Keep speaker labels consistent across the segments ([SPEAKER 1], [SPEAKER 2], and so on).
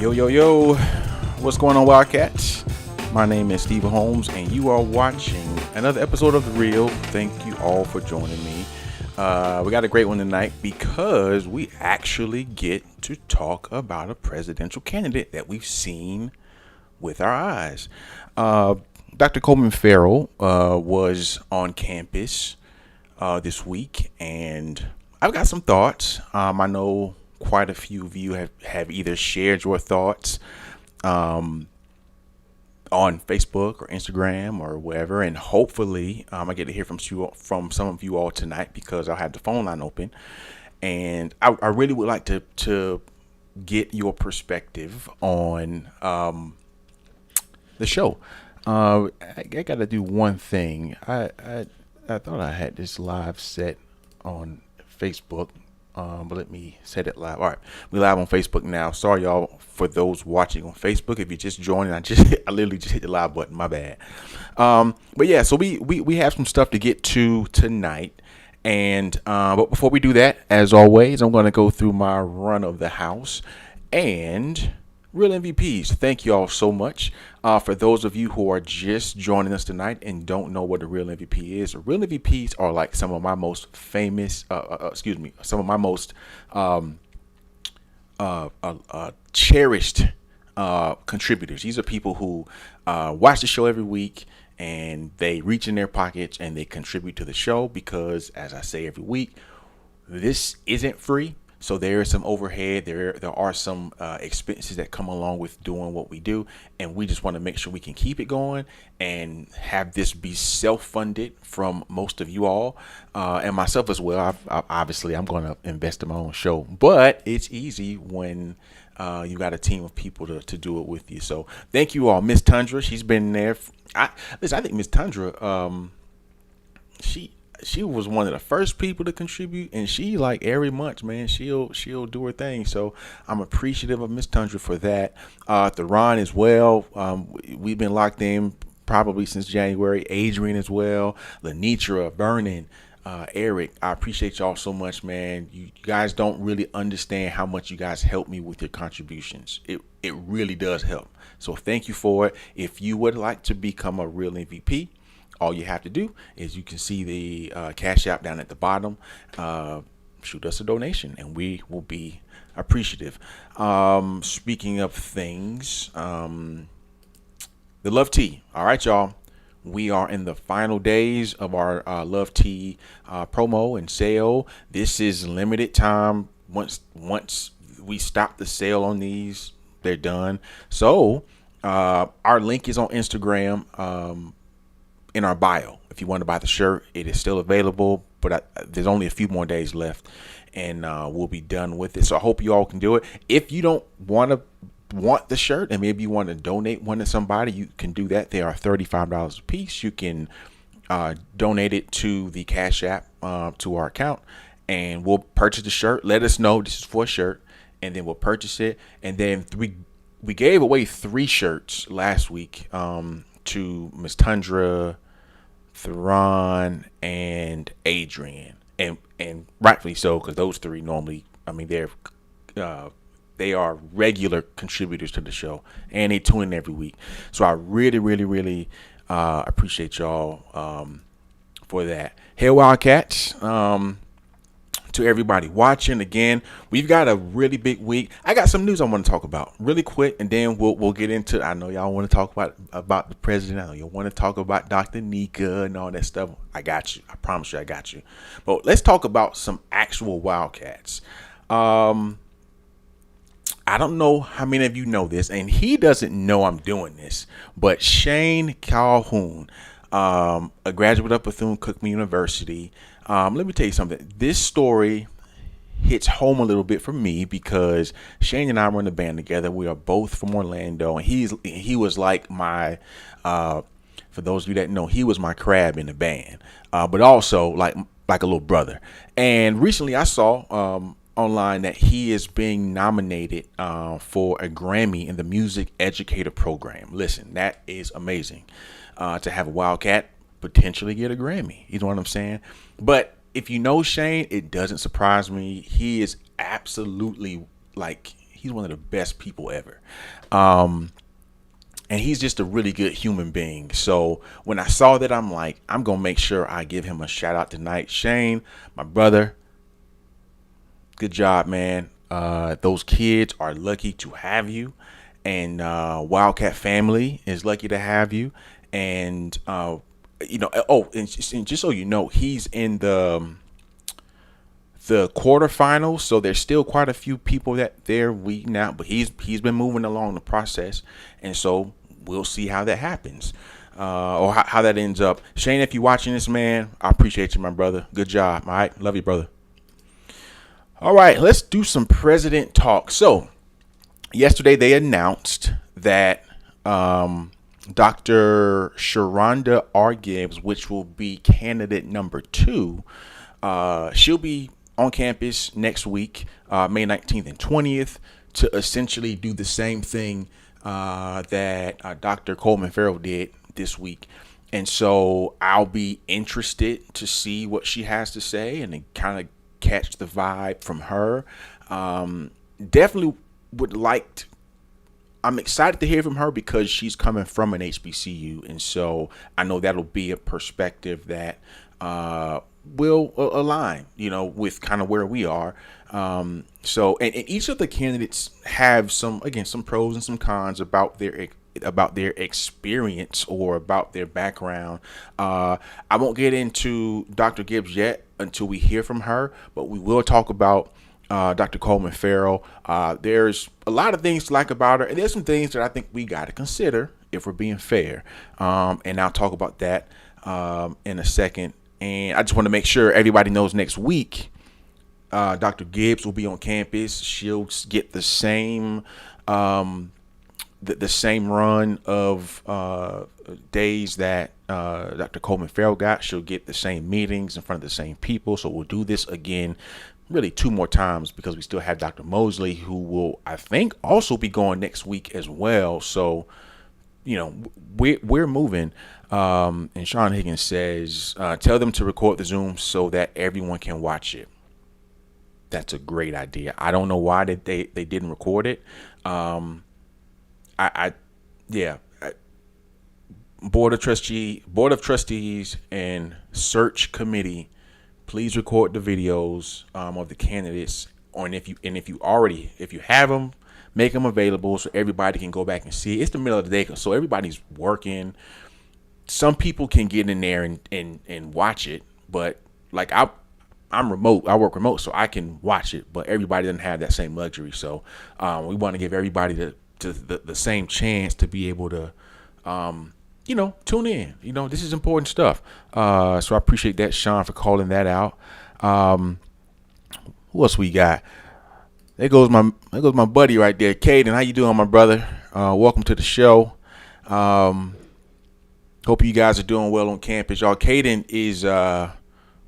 [SPEAKER 1] Yo, yo, yo, what's going on, Wildcats? My name is Stephen Holmes, and you are watching another episode of The Real. Thank you all for joining me. We got a great one tonight because we actually get to talk about a presidential candidate that we've seen with our eyes. Dr. Coleman-Ferrell was on campus this week, and I've got some thoughts. I know quite a few of you have either shared your thoughts on Facebook or Instagram or wherever, and hopefully I get to hear from some of you all tonight because I'll have the phone line open, and I really would like to get your perspective on the show. I got to do one thing. I thought I had this live set on Facebook. But let me set it live. All right, we live on Facebook now. Sorry, y'all, for those watching on Facebook. If you just joining, I literally just hit the live button. My bad. But yeah, so we have some stuff to get to tonight, and but before we do that, as always, I'm going to go through my run of the house and real MVPs. Thank you all so much. For those of you who are just joining us tonight and don't know what a real MVP is, real MVPs are like some of my most famous, some of my most cherished contributors. These are people who watch the show every week and they reach in their pockets and they contribute to the show because, as I say every week, this isn't free. So there is some overhead. There are some expenses that come along with doing what we do, and we just want to make sure we can keep it going and have this be self-funded from most of you all and myself as well. Obviously, I'm going to invest in my own show, but it's easy when you got a team of people to do it with you. So thank you all, Miss Tundra. She's been there. I think Miss Tundra, she was one of the first people to contribute, and she, like, every month, man, she'll do her thing. So I'm appreciative of Miss Tundra for that. Theron as well. We've been locked in probably since January. Adrian as well. Lenitra, Vernon, Eric. I appreciate y'all so much, man. You guys don't really understand how much you guys help me with your contributions. It really does help. So thank you for it. If you would like to become a real MVP, all you have to do is you can see the Cash App down at the bottom. Shoot us a donation, and we will be appreciative. Speaking of things, the Love Tea. All right, y'all. We are in the final days of our Love Tea promo and sale. This is limited time. Once we stop the sale on these, they're done. So our link is on Instagram. In our bio, if you want to buy the shirt, it is still available, but there's only a few more days left, and we'll be done with it. So I hope you all can do it. If you don't want the shirt, and maybe you want to donate one to somebody, you can do that. They are $35 a piece. You can donate it to the Cash App to our account, and we'll purchase the shirt. Let us know this is for a shirt, and then we'll purchase it. And then we gave away 3 shirts last week to Miss Tundra, Theron, and Adrian, and rightfully so, because those 3 normally, they are regular contributors to the show, and they tune in every week. So I really, really, really appreciate y'all for that. Hey, Wildcats. To everybody watching, again, we've got a really big week. I got some news I want to talk about really quick, and then we'll get into. I know y'all want to talk about the president. I know you want to talk about Dr. Nika and all that stuff. I got you. I promise you, I got you. But let's talk about some actual Wildcats. I don't know how many of you know this, and he doesn't know I'm doing this, but Shane Calhoun, a graduate of Bethune-Cookman University. Let me tell you something. This story hits home a little bit for me because Shane and I were in the band together. We are both from Orlando, and he was like my, for those of you that know, he was my crab in the band, but also like a little brother. And recently I saw online that he is being nominated for a Grammy in the Music Educator Program. Listen, that is amazing to have a Wildcat potentially get a Grammy. You know what I'm saying? But if you know Shane, it doesn't surprise me. He is absolutely, like, He's one of the best people ever. Um, and he's just a really good human being. So when I saw that, I'm like, I'm gonna make sure I give him a shout out tonight. Shane, my brother, good job, man. Those kids are lucky to have you, and Wildcat family is lucky to have you. And and just so you know, he's in the quarterfinals, so there's still quite a few people that they're weeding out, but he's been moving along the process, and so we'll see how that happens, or how that ends up. Shane, if you're watching this, man, I appreciate you, my brother. Good job. All right, love you, brother. All right, let's do some president talk. So yesterday they announced that Dr. Sharonda R. Gibbs, which will be candidate number 2, she'll be on campus next week, May 19th and 20th, to essentially do the same thing that Dr. Coleman-Ferrell did this week. And so I'll be interested to see what she has to say and then kind of catch the vibe from her. Definitely would like I'm excited to hear from her because she's coming from an HBCU, and so I know that'll be a perspective that will align, with kind of where we are. So, and each of the candidates have some pros and some cons about their experience or about their background. I won't get into Dr. Gibbs yet until we hear from her, but we will talk about Dr. Coleman-Ferrell. There's a lot of things to like about her, and there's some things that I think we got to consider if we're being fair. And I'll talk about that in a second. And I just want to make sure everybody knows next week, Dr. Gibbs will be on campus. She'll get the same the same run of days that Dr. Coleman-Ferrell got. She'll get the same meetings in front of the same people. So we'll do this again, really 2 more times, because we still have Dr. Mosley, who will, I think, also be going next week as well. So, we're moving. And Sean Higgins says, tell them to record the Zoom so that everyone can watch it. That's a great idea. I don't know why they didn't record it. Board of Trustees and search committee, please record the videos of the candidates. And if you have them, make them available so everybody can go back and see. It's the middle of the day, so everybody's working. Some people can get in there and watch it, but like I'm remote. I work remote, so I can watch it, but everybody doesn't have that same luxury. So we want to give everybody the same chance to be able to tune in. This is important stuff. So I appreciate that, Sean, for calling that out. Who else we got? There goes my buddy right there, Caden. How you doing, my brother? Welcome to the show. Hope you guys are doing well on campus, y'all. Caden is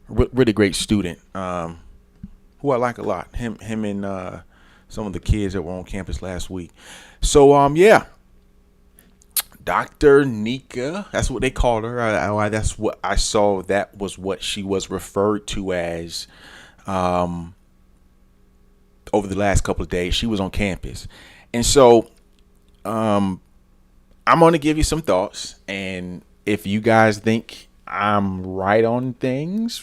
[SPEAKER 1] really great student, who I like a lot. Him and some of the kids that were on campus last week. So Dr. Nika, that's what they called her. That's what I saw. That was what she was referred to as over the last couple of days. She was on campus. And so I'm going to give you some thoughts. And if you guys think I'm right on things,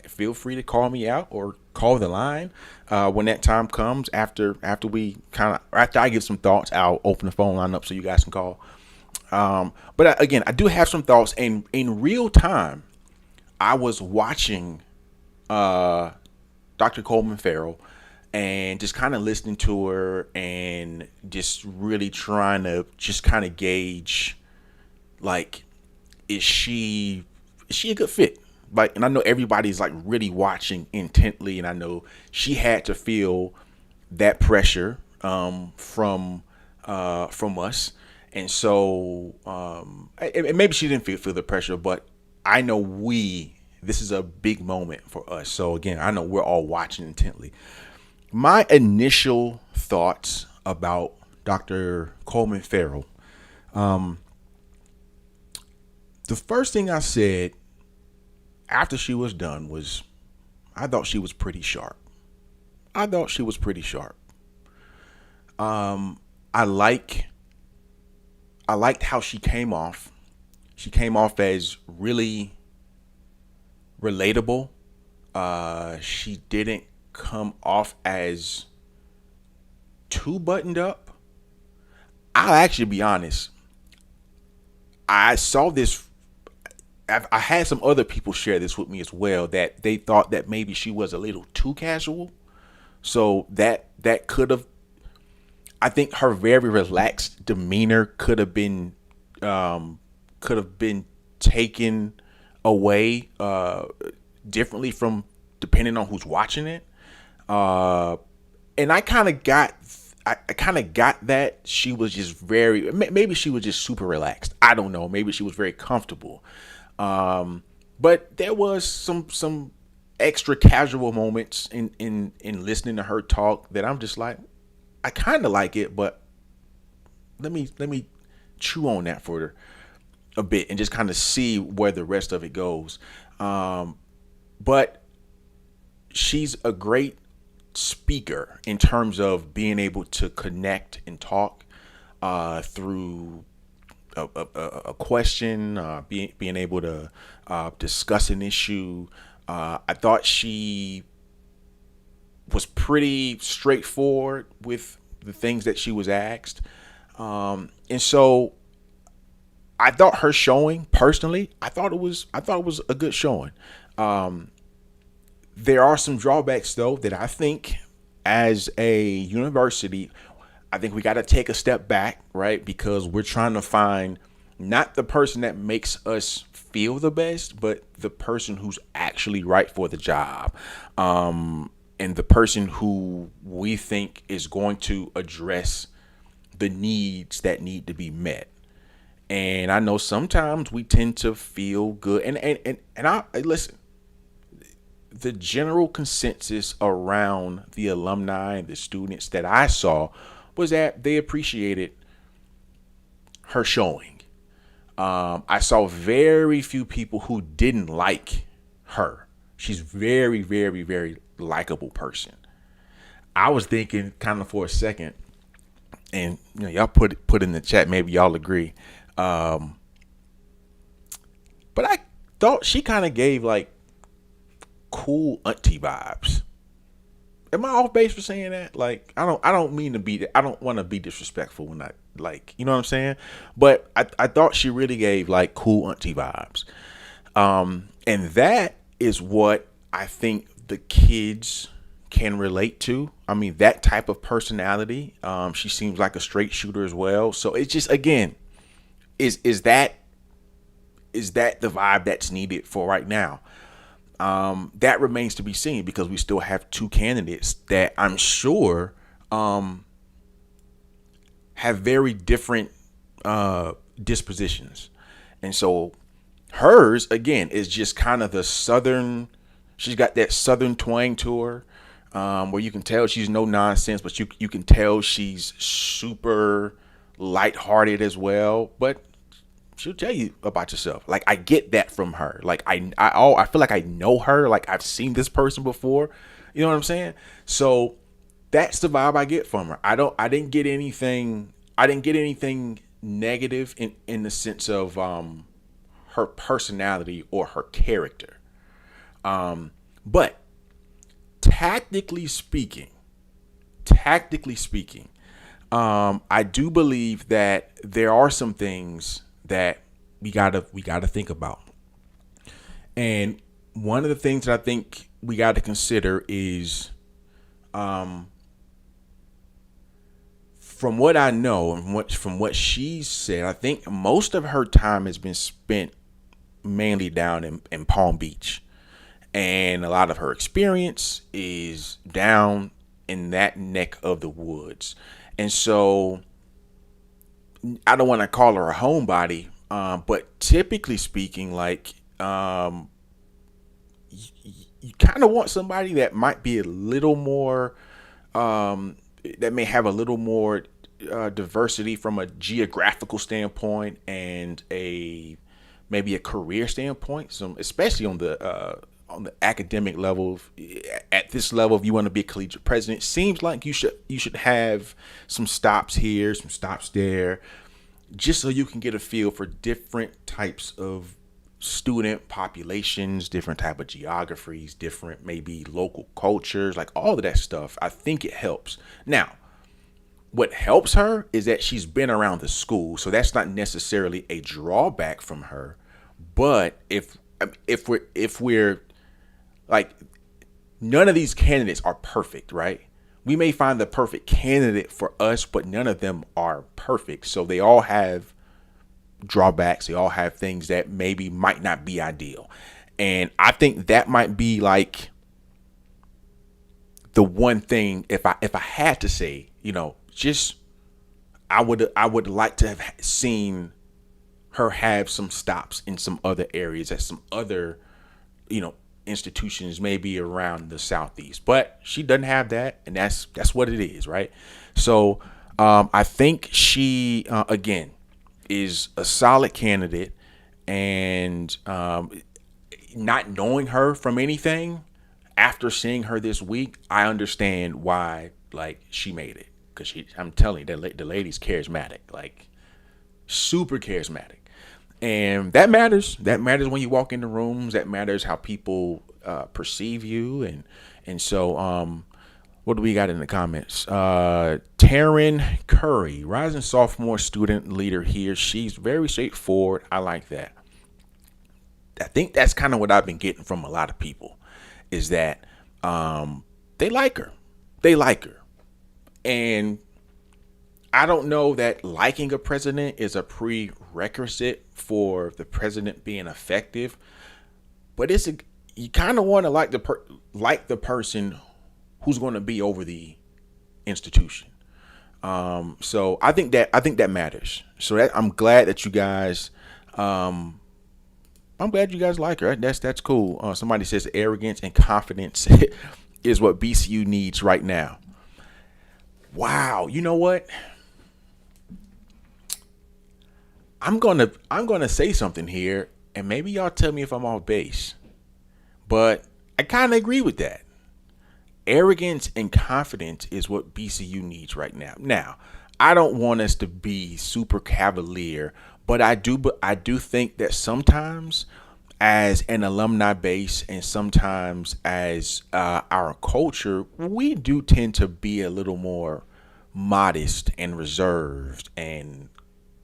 [SPEAKER 1] feel free to call me out or call the line when that time comes. After I give some thoughts, I'll open the phone line up so you guys can call. But again, I do have some thoughts, and in real time, I was watching Dr. Coleman-Ferrell and just kind of listening to her and just really trying to just kind of gauge, like, is she a good fit? Like, and I know everybody's like really watching intently, and I know she had to feel that pressure from us. And so, and maybe she didn't feel the pressure, but I know this is a big moment for us. So again, I know we're all watching intently. My initial thoughts about Dr. Coleman-Ferrell, the first thing I said after she was done was, I thought she was pretty sharp. I like I liked how she came off. She came off as really relatable. She didn't come off as too buttoned up. I'll actually be honest. I saw this. I had some other people share this with me as well, that they thought that maybe she was a little too casual. So that could have. I think her very relaxed demeanor could have been taken away differently from depending on who's watching it. And I kind of got. I kind of got that she was just maybe she was just super relaxed. I don't know. Maybe she was very comfortable. But there was some extra casual moments in listening to her talk that I'm just like, I kind of like it, but let me chew on that for a bit and just kind of see where the rest of it goes. But she's a great speaker in terms of being able to connect and talk through a question, being able to discuss an issue. I thought she was pretty straightforward with the things that she was asked. And so I thought her showing, personally, I thought it was a good showing. There are some drawbacks though that I think as a university, I think we got to take a step back, right? Because we're trying to find not the person that makes us feel the best, but the person who's actually right for the job. And the person who we think is going to address the needs that need to be met. And I know sometimes we tend to feel good. And I listen, the general consensus around the alumni and the students that I saw was that they appreciated her showing. I saw very few people who didn't like her. She's very, very, very likable person. I was thinking kind of for a second, and y'all put in the chat, maybe y'all agree. But I thought she kind of gave like cool auntie vibes. Am I off base for saying that? Like, I don't mean to be, I don't want to be disrespectful when I, like, you know what I'm saying? But I thought she really gave like cool auntie vibes. And that is what I think the kids can relate to. I mean, that type of personality. She seems like a straight shooter as well. So it's just, again, is that the vibe that's needed for right now? That remains to be seen, because we still have two candidates that I'm sure have very different dispositions. And so hers, again, is just kind of the southern, she's got that southern twang to her, where you can tell she's no nonsense, but you can tell she's super lighthearted as well. But she'll tell you about yourself. Like, I get that from her. Like, I feel like I know her. Like, I've seen this person before. You know what I'm saying? So that's the vibe I get from her. I didn't get anything negative in the sense of her personality or her character. But tactically speaking, I do believe that there are some things that we gotta think about. And one of the things that I think we got to consider is, from what I know and from what she said, I think most of her time has been spent mainly down in Palm Beach, and a lot of her experience is down in that neck of the woods. And so I don't want to call her a homebody, but typically speaking, like, you kind of want somebody that might be a little more, that may have a little more diversity from a geographical standpoint and maybe a career standpoint. Especially on on the academic level, at this level, if you want to be a collegiate president, seems like you should have some stops here, some stops there, just so you can get a feel for different types of student populations, different type of geographies, different maybe local cultures, like all of that stuff. I think it helps. Now, what helps her is that she's been around the school, so that's not necessarily a drawback from her. But if we're like, none of these candidates are perfect, right? We may find the perfect candidate for us, but none of them are perfect. So they all have drawbacks. They all have things that maybe might not be ideal. And I think that might be like the one thing, if I had to say, just I would like to have seen her have some stops in some other areas at some other, institutions maybe around the Southeast. But she doesn't have that, and that's what it is, right? So I think she again is a solid candidate, and not knowing her from anything, after seeing her this week, I understand why she made it. Because I'm telling you, the lady's charismatic, like super charismatic. And that matters. That matters when you walk into rooms. That matters how people perceive you. And so what do we got in the comments? Taryn Curry, rising sophomore student leader here. She's very straightforward. I like that. I think that's kind of what I've been getting from a lot of people, is that they like her. They like her. And I don't know that liking a president is a prerequisite for the president being effective, but you kind of want to like the person who's going to be over the institution. So I think that matters. So I'm glad that you guys, I'm glad you guys like her. That's cool. Somebody says arrogance and confidence is what BCU needs right now. Wow, you know what? I'm gonna say something here, and maybe y'all tell me if I'm off base, but I kind of agree with that. Arrogance and confidence is what BCU needs right now. Now, I don't want us to be super cavalier, but I do think that sometimes, as an alumni base, and sometimes as our culture, we do tend to be a little more modest and reserved and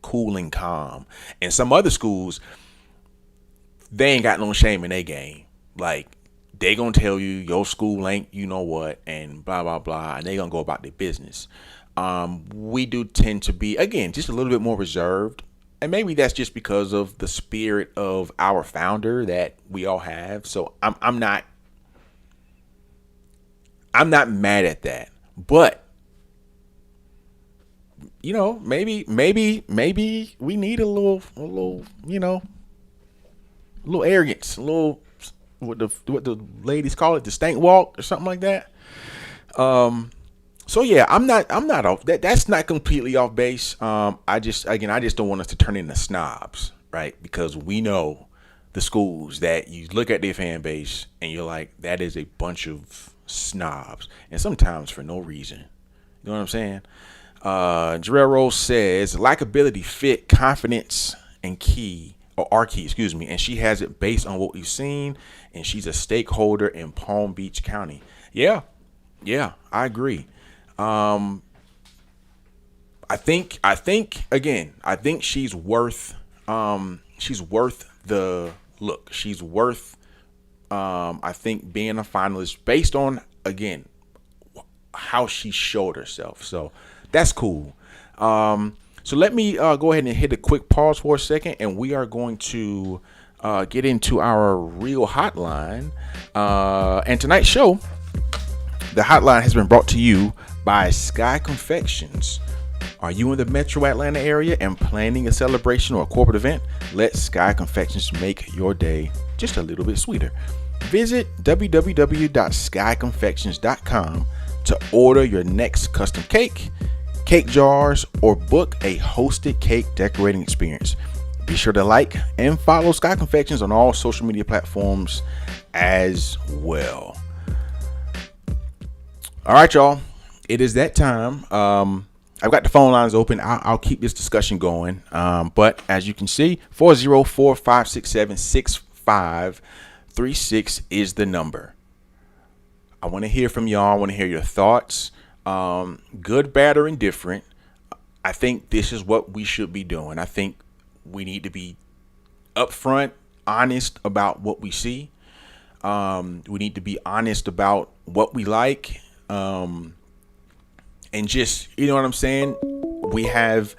[SPEAKER 1] cool and calm. And some other schools, they ain't got no shame in their game. Like, they gonna tell you your school ain't you know what, and blah blah blah, and they gonna go about their business. We do tend to be, again, just a little bit more reserved. And maybe that's just because of the spirit of our founder that we all have. So I'm not mad at that. But maybe we need a little arrogance, a little what the ladies call it, the stank walk or something like that. So yeah, I'm not off. That's not completely off base. I just don't want us to turn into snobs, right? Because we know the schools that you look at their fan base and you're like, that is a bunch of snobs, and sometimes for no reason. You know what I'm saying? Jarrell Rose says likability, fit, confidence, and are key, and she has it based on what we've seen, and she's a stakeholder in Palm Beach County. Yeah, I agree. I think she's worth the look. She's worth I think being a finalist based on, again, how she showed herself. So that's cool. So let me go ahead and hit a quick pause for a second, and we are going to get into our real hotline. And tonight's show, the hotline has been brought to you by Sky Confections. Are you in the Metro Atlanta area and planning a celebration or a corporate event? Let Sky Confections make your day just a little bit sweeter. Visit www.skyconfections.com to order your next custom cake jars, or book a hosted cake decorating experience. Be sure to like and follow Sky Confections on all social media platforms as well. All right, y'all. It is that time. I've got the phone lines open. I'll keep this discussion going. But as you can see, 404-567-6536 is the number. I want to hear from y'all. I want to hear your thoughts, good, bad, or indifferent. I think this is what we should be doing. I think we need to be upfront, honest about what we see. We need to be honest about what we like. And just, you know what I'm saying? We have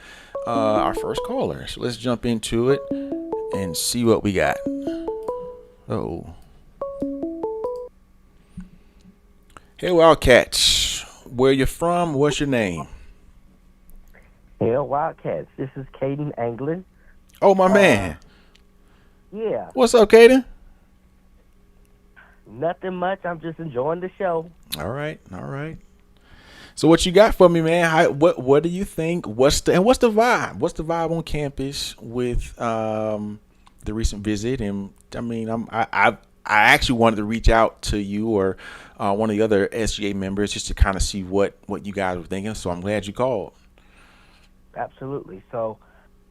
[SPEAKER 1] our first caller. So let's jump into it and see what we got. Oh. Hey, Wildcats. Where you from? What's your name?
[SPEAKER 2] Hey, Wildcats. This is Caden Anglin.
[SPEAKER 1] Oh, my man.
[SPEAKER 2] Yeah.
[SPEAKER 1] What's up, Caden?
[SPEAKER 2] Nothing much. I'm just enjoying the show.
[SPEAKER 1] All right. So what you got for me, man? What do you think? What's the vibe? What's the vibe on campus with the recent visit? And I mean, I actually wanted to reach out to you or one of the other SGA members just to kind of see what you guys were thinking. So I'm glad you called.
[SPEAKER 2] Absolutely. So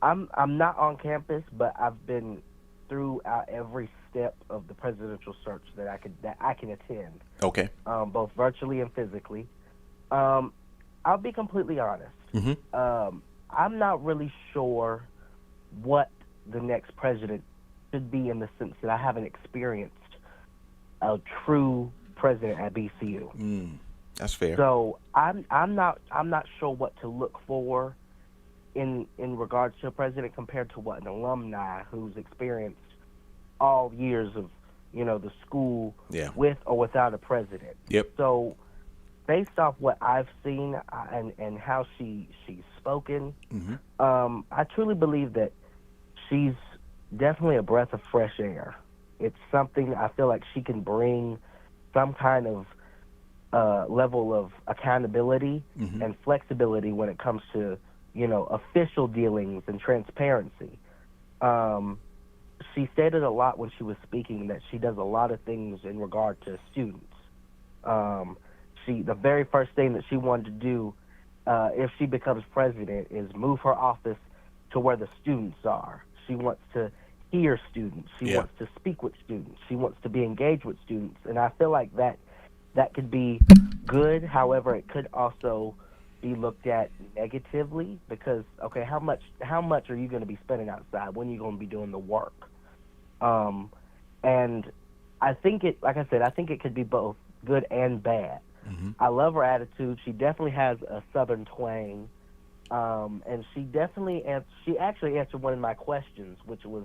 [SPEAKER 2] I'm not on campus, but I've been throughout every step of the presidential search that I can attend.
[SPEAKER 1] Okay.
[SPEAKER 2] Both virtually and physically. I'll be completely honest.
[SPEAKER 1] Mm-hmm.
[SPEAKER 2] I'm not really sure what the next president should be, in the sense that I haven't experienced a true president at BCU.
[SPEAKER 1] That's fair.
[SPEAKER 2] So I'm not sure what to look for in regards to a president compared to what an alumni who's experienced all years of the school with or without a president.
[SPEAKER 1] Yep.
[SPEAKER 2] So based off what I've seen and how she's spoken, I truly believe that she's definitely a breath of fresh air. It's something I feel like she can bring some kind of level of accountability and flexibility when it comes to official dealings and transparency. She stated a lot when she was speaking that she does a lot of things in regard to students. The very first thing that she wanted to do if she becomes president is move her office to where the students are. She wants to hear students. She wants to speak with students. She wants to be engaged with students. And I feel like that could be good. However, it could also be looked at negatively because, okay, how much are you going to be spending outside? When are you going to be doing the work? And I think I think it could be both good and bad. I love her attitude. She definitely has a Southern twang. And she actually answered one of my questions, which was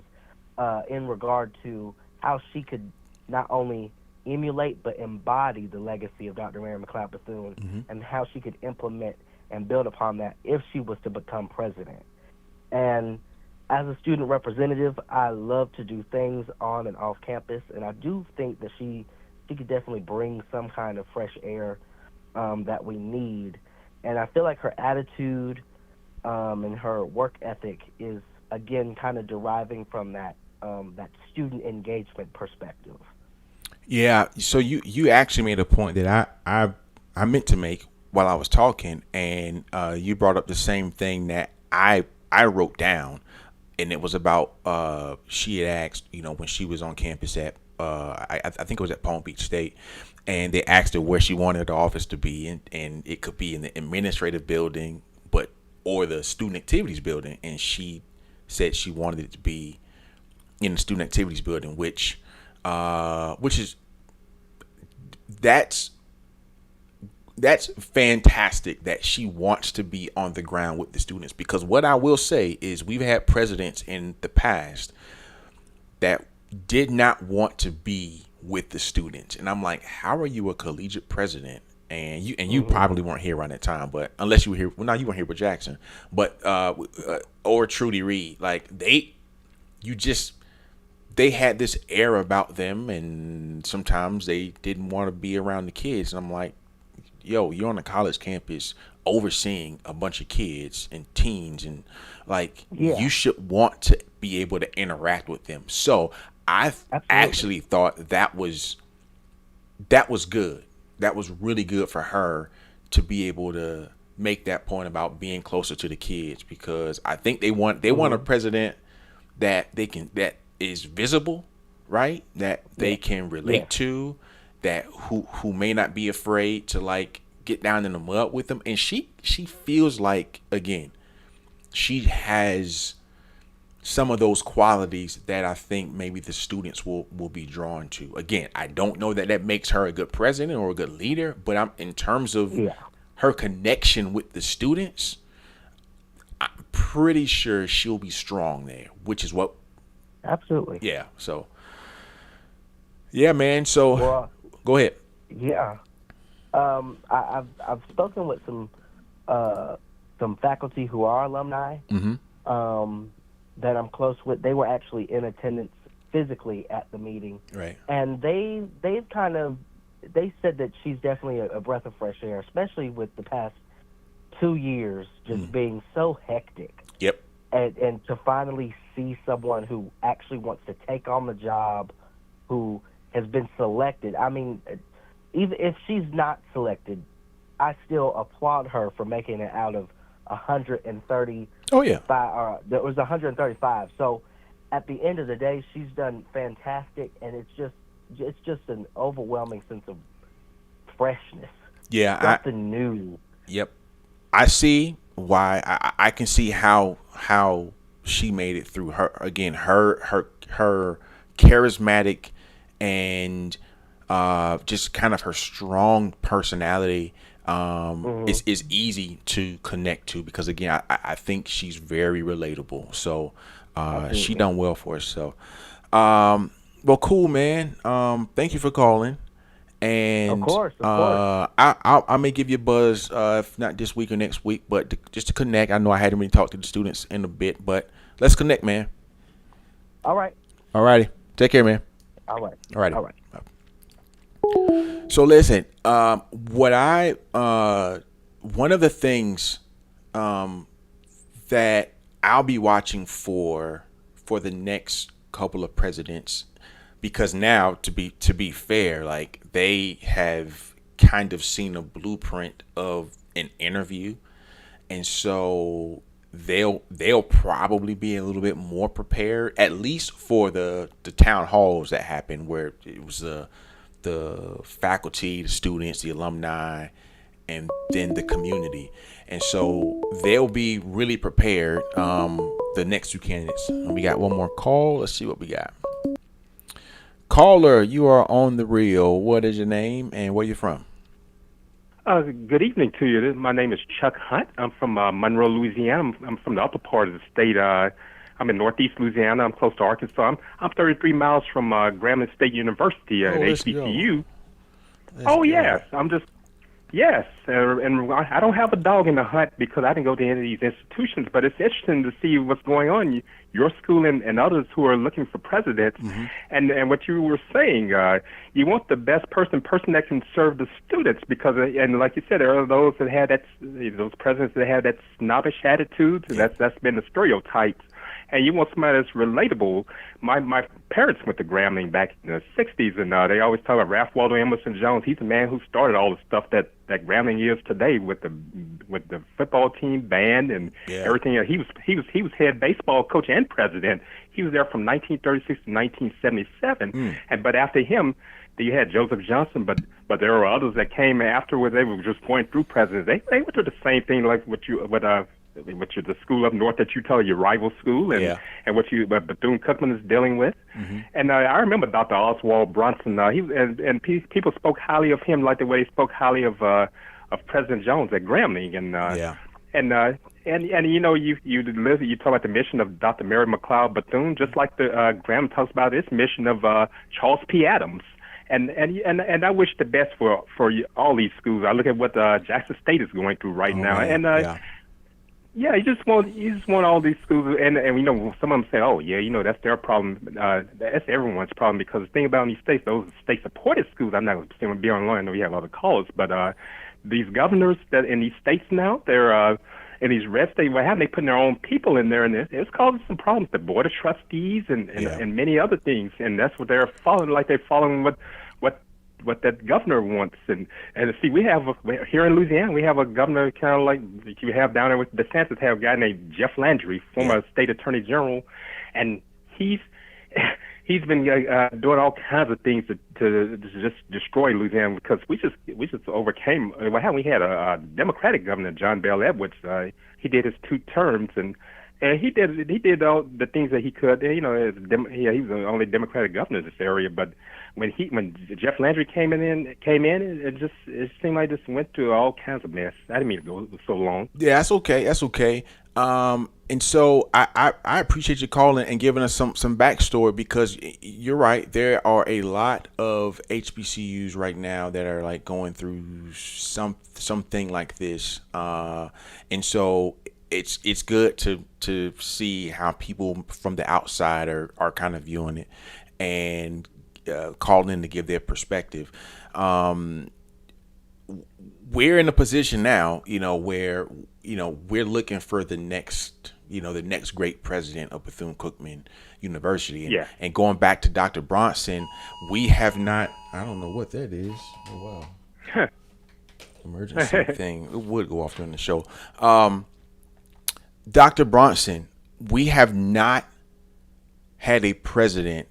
[SPEAKER 2] in regard to how she could not only emulate but embody the legacy of Dr. Mary McLeod Bethune, and how she could implement and build upon that if she was to become president. And as a student representative, I love to do things on and off campus, and I do think that she could definitely bring some kind of fresh air that we need. And I feel like her attitude and her work ethic is, again, kind of deriving from that student engagement perspective.
[SPEAKER 1] Yeah, so you actually made a point that I meant to make while I was talking, and you brought up the same thing that I wrote down, and it was about she had asked, when she was on campus at I think it was at Palm Beach State, and they asked her where she wanted the office to be, and it could be in the administrative building, or the student activities building, and she said she wanted it to be in the student activities building, which is that's fantastic that she wants to be on the ground with the students, because what I will say is we've had presidents in the past that did not want to be with the students, and I'm like, how are you a collegiate president? And you probably weren't here around that time, but unless you were here, well, no, you weren't here with Jackson, but or Trudy Reed, like they had this air about them, and sometimes they didn't want to be around the kids, and I'm like, yo, you're on a college campus overseeing a bunch of kids and teens, and like
[SPEAKER 2] Yeah,
[SPEAKER 1] you should want to be able to interact with them. So I
[SPEAKER 2] absolutely.
[SPEAKER 1] actually thought that was good. That was really good for her to be able to make that point about being closer to the kids, because I think they want a
[SPEAKER 2] Hmm.
[SPEAKER 1] president that is visible, right? That
[SPEAKER 2] Yeah,
[SPEAKER 1] they can
[SPEAKER 2] yeah,
[SPEAKER 1] relate to, that who may not be afraid to like get down in the mud with them. And she feels like, again, she has some of those qualities that I think maybe the students will be drawn to. Again, I don't know that that makes her a good president or a good leader, but I'm in terms of
[SPEAKER 2] yeah,
[SPEAKER 1] her connection with the students, I'm pretty sure she'll be strong there, which is what,
[SPEAKER 2] absolutely.
[SPEAKER 1] yeah. So, yeah, man. So,
[SPEAKER 2] Well,
[SPEAKER 1] go ahead.
[SPEAKER 2] yeah. I've spoken with some faculty who are alumni,
[SPEAKER 1] Mm-hmm.
[SPEAKER 2] um, that I'm close with. They were actually in attendance physically at the meeting,
[SPEAKER 1] Right.
[SPEAKER 2] and they've kind of they said that she's definitely a breath of fresh air, especially with the past 2 years just
[SPEAKER 1] Mm.
[SPEAKER 2] being so hectic,
[SPEAKER 1] Yep.
[SPEAKER 2] and to finally see someone who actually wants to take on the job, who has been selected. I mean, even if she's not selected, I still applaud her for making it out of 135.
[SPEAKER 1] Oh yeah.
[SPEAKER 2] There was 135. So at the end of the day, she's done fantastic, and it's just an overwhelming sense of freshness,
[SPEAKER 1] Yeah.
[SPEAKER 2] something new.
[SPEAKER 1] Yep. I see why. I can see how she made it through. Her again. Her charismatic and just kind of her strong personality.
[SPEAKER 2] Hmm.
[SPEAKER 1] Is easy to connect to, because again, I think she's very relatable. So she
[SPEAKER 2] Absolutely.
[SPEAKER 1] done well for herself. Well, cool, man. Thank you for calling.
[SPEAKER 2] Of
[SPEAKER 1] And
[SPEAKER 2] course, of course.
[SPEAKER 1] I may give you a buzz, if not this week or next week, but just to connect. I know I hadn't really talked to the students in a bit, but let's connect, man.
[SPEAKER 2] All right.
[SPEAKER 1] Alrighty, take care, man.
[SPEAKER 2] All right.
[SPEAKER 1] Alrighty.
[SPEAKER 2] All right.
[SPEAKER 1] So listen, what I one of the things that I'll be watching for the next couple of presidents, because now, to be fair, like they have kind of seen a blueprint of an interview, and so they'll probably be a little bit more prepared, at least for the town halls that happened, where it was the faculty, the students, the alumni, and then the community. And so they'll be really prepared. The next two candidates. And we got one more call. Let's see what we got. Caller, you are on the reel. What is your name and where you from?
[SPEAKER 3] Good evening to you. My name is Chuck Hunt. I'm from Monroe, Louisiana. I'm from the upper part of the state. I'm in northeast Louisiana. I'm close to Arkansas. I'm 33 miles from Grambling State University
[SPEAKER 1] Oh,
[SPEAKER 3] at
[SPEAKER 1] let's go.
[SPEAKER 3] HBCU.
[SPEAKER 1] Let's
[SPEAKER 3] Oh
[SPEAKER 1] go.
[SPEAKER 3] yes, yes, and I don't have a dog in the hunt because I didn't go to any of these institutions. But it's interesting to see what's going on. Your school and others who are looking for presidents,
[SPEAKER 1] Mm-hmm.
[SPEAKER 3] and what you were saying, you want the best person that can serve the students because, and like you said, there are those that had those presidents that had that snobbish attitude.
[SPEAKER 1] Yeah.
[SPEAKER 3] That's been the stereotype. And you want somebody that's relatable. My parents went to Grambling back in the '60s, and they always talk about Ralph Waldo Emerson Jones. He's the man who started all the stuff that Grambling is today with the football team, band, and
[SPEAKER 1] Yeah.
[SPEAKER 3] everything. He was head baseball coach and president. He was there from 1936 to 1977.
[SPEAKER 1] Mm.
[SPEAKER 3] But after him, you had Joseph Johnson, but there were others that came after where they were just going through presidents. They went through the same thing like what the school up north that you tell your rival school, and
[SPEAKER 1] Yeah.
[SPEAKER 3] and what Bethune-Cookman is dealing with.
[SPEAKER 1] Mm-hmm.
[SPEAKER 3] And I remember Dr. Oswald Brunson. People spoke highly of him, like the way they spoke highly of President Jones at Grambling.
[SPEAKER 1] Yeah.
[SPEAKER 3] And you talk about the mission of Dr. Mary McLeod Bethune, just like the Graham talks about his mission of Charles P. Adams. And I wish the best for all these schools. I look at what Jackson State is going through right
[SPEAKER 1] Oh,
[SPEAKER 3] now,
[SPEAKER 1] man.
[SPEAKER 3] and
[SPEAKER 1] Yeah.
[SPEAKER 3] yeah, you just want all these schools, and some of them say, oh yeah, that's their problem. That's everyone's problem, because the thing about these states, those state supported schools. I'm not going to be on line. I know we have other callers, but these governors that in these states now, they're in these red states, what happened? They putting their own people in there, and it's causing some problems. The board of trustees
[SPEAKER 1] Yeah.
[SPEAKER 3] and many other things, and that's what they're following. Like they're following what what that governor wants. And see, here in Louisiana, we have a governor kind of like you have down there with DeSantis. Have a guy named Jeff Landry, former state attorney general, and he's been doing all kinds of things to just destroy Louisiana, because we just overcame. What happened? We had a Democratic governor, John Bel Edwards. He did his 2 terms, and he did all the things that he could. He was the only Democratic governor in this area. But when Jeff Landry came in, it seemed like this went through all kinds of mess. I didn't mean to go so long.
[SPEAKER 1] Yeah, that's okay. That's okay. And so I appreciate you calling and giving us some backstory, because you're right. There are a lot of HBCUs right now that are like going through something like this. And so it's good to see how people from the outside are kind of viewing it and calling in to give their perspective. We're in a position now, where, we're looking for the next great president of Bethune-Cookman University. And going back to Dr. Bronson, we have not, I don't know what that is. Oh, wow. Emergency thing. It would go off during the show. Dr. Bronson, we have not had a president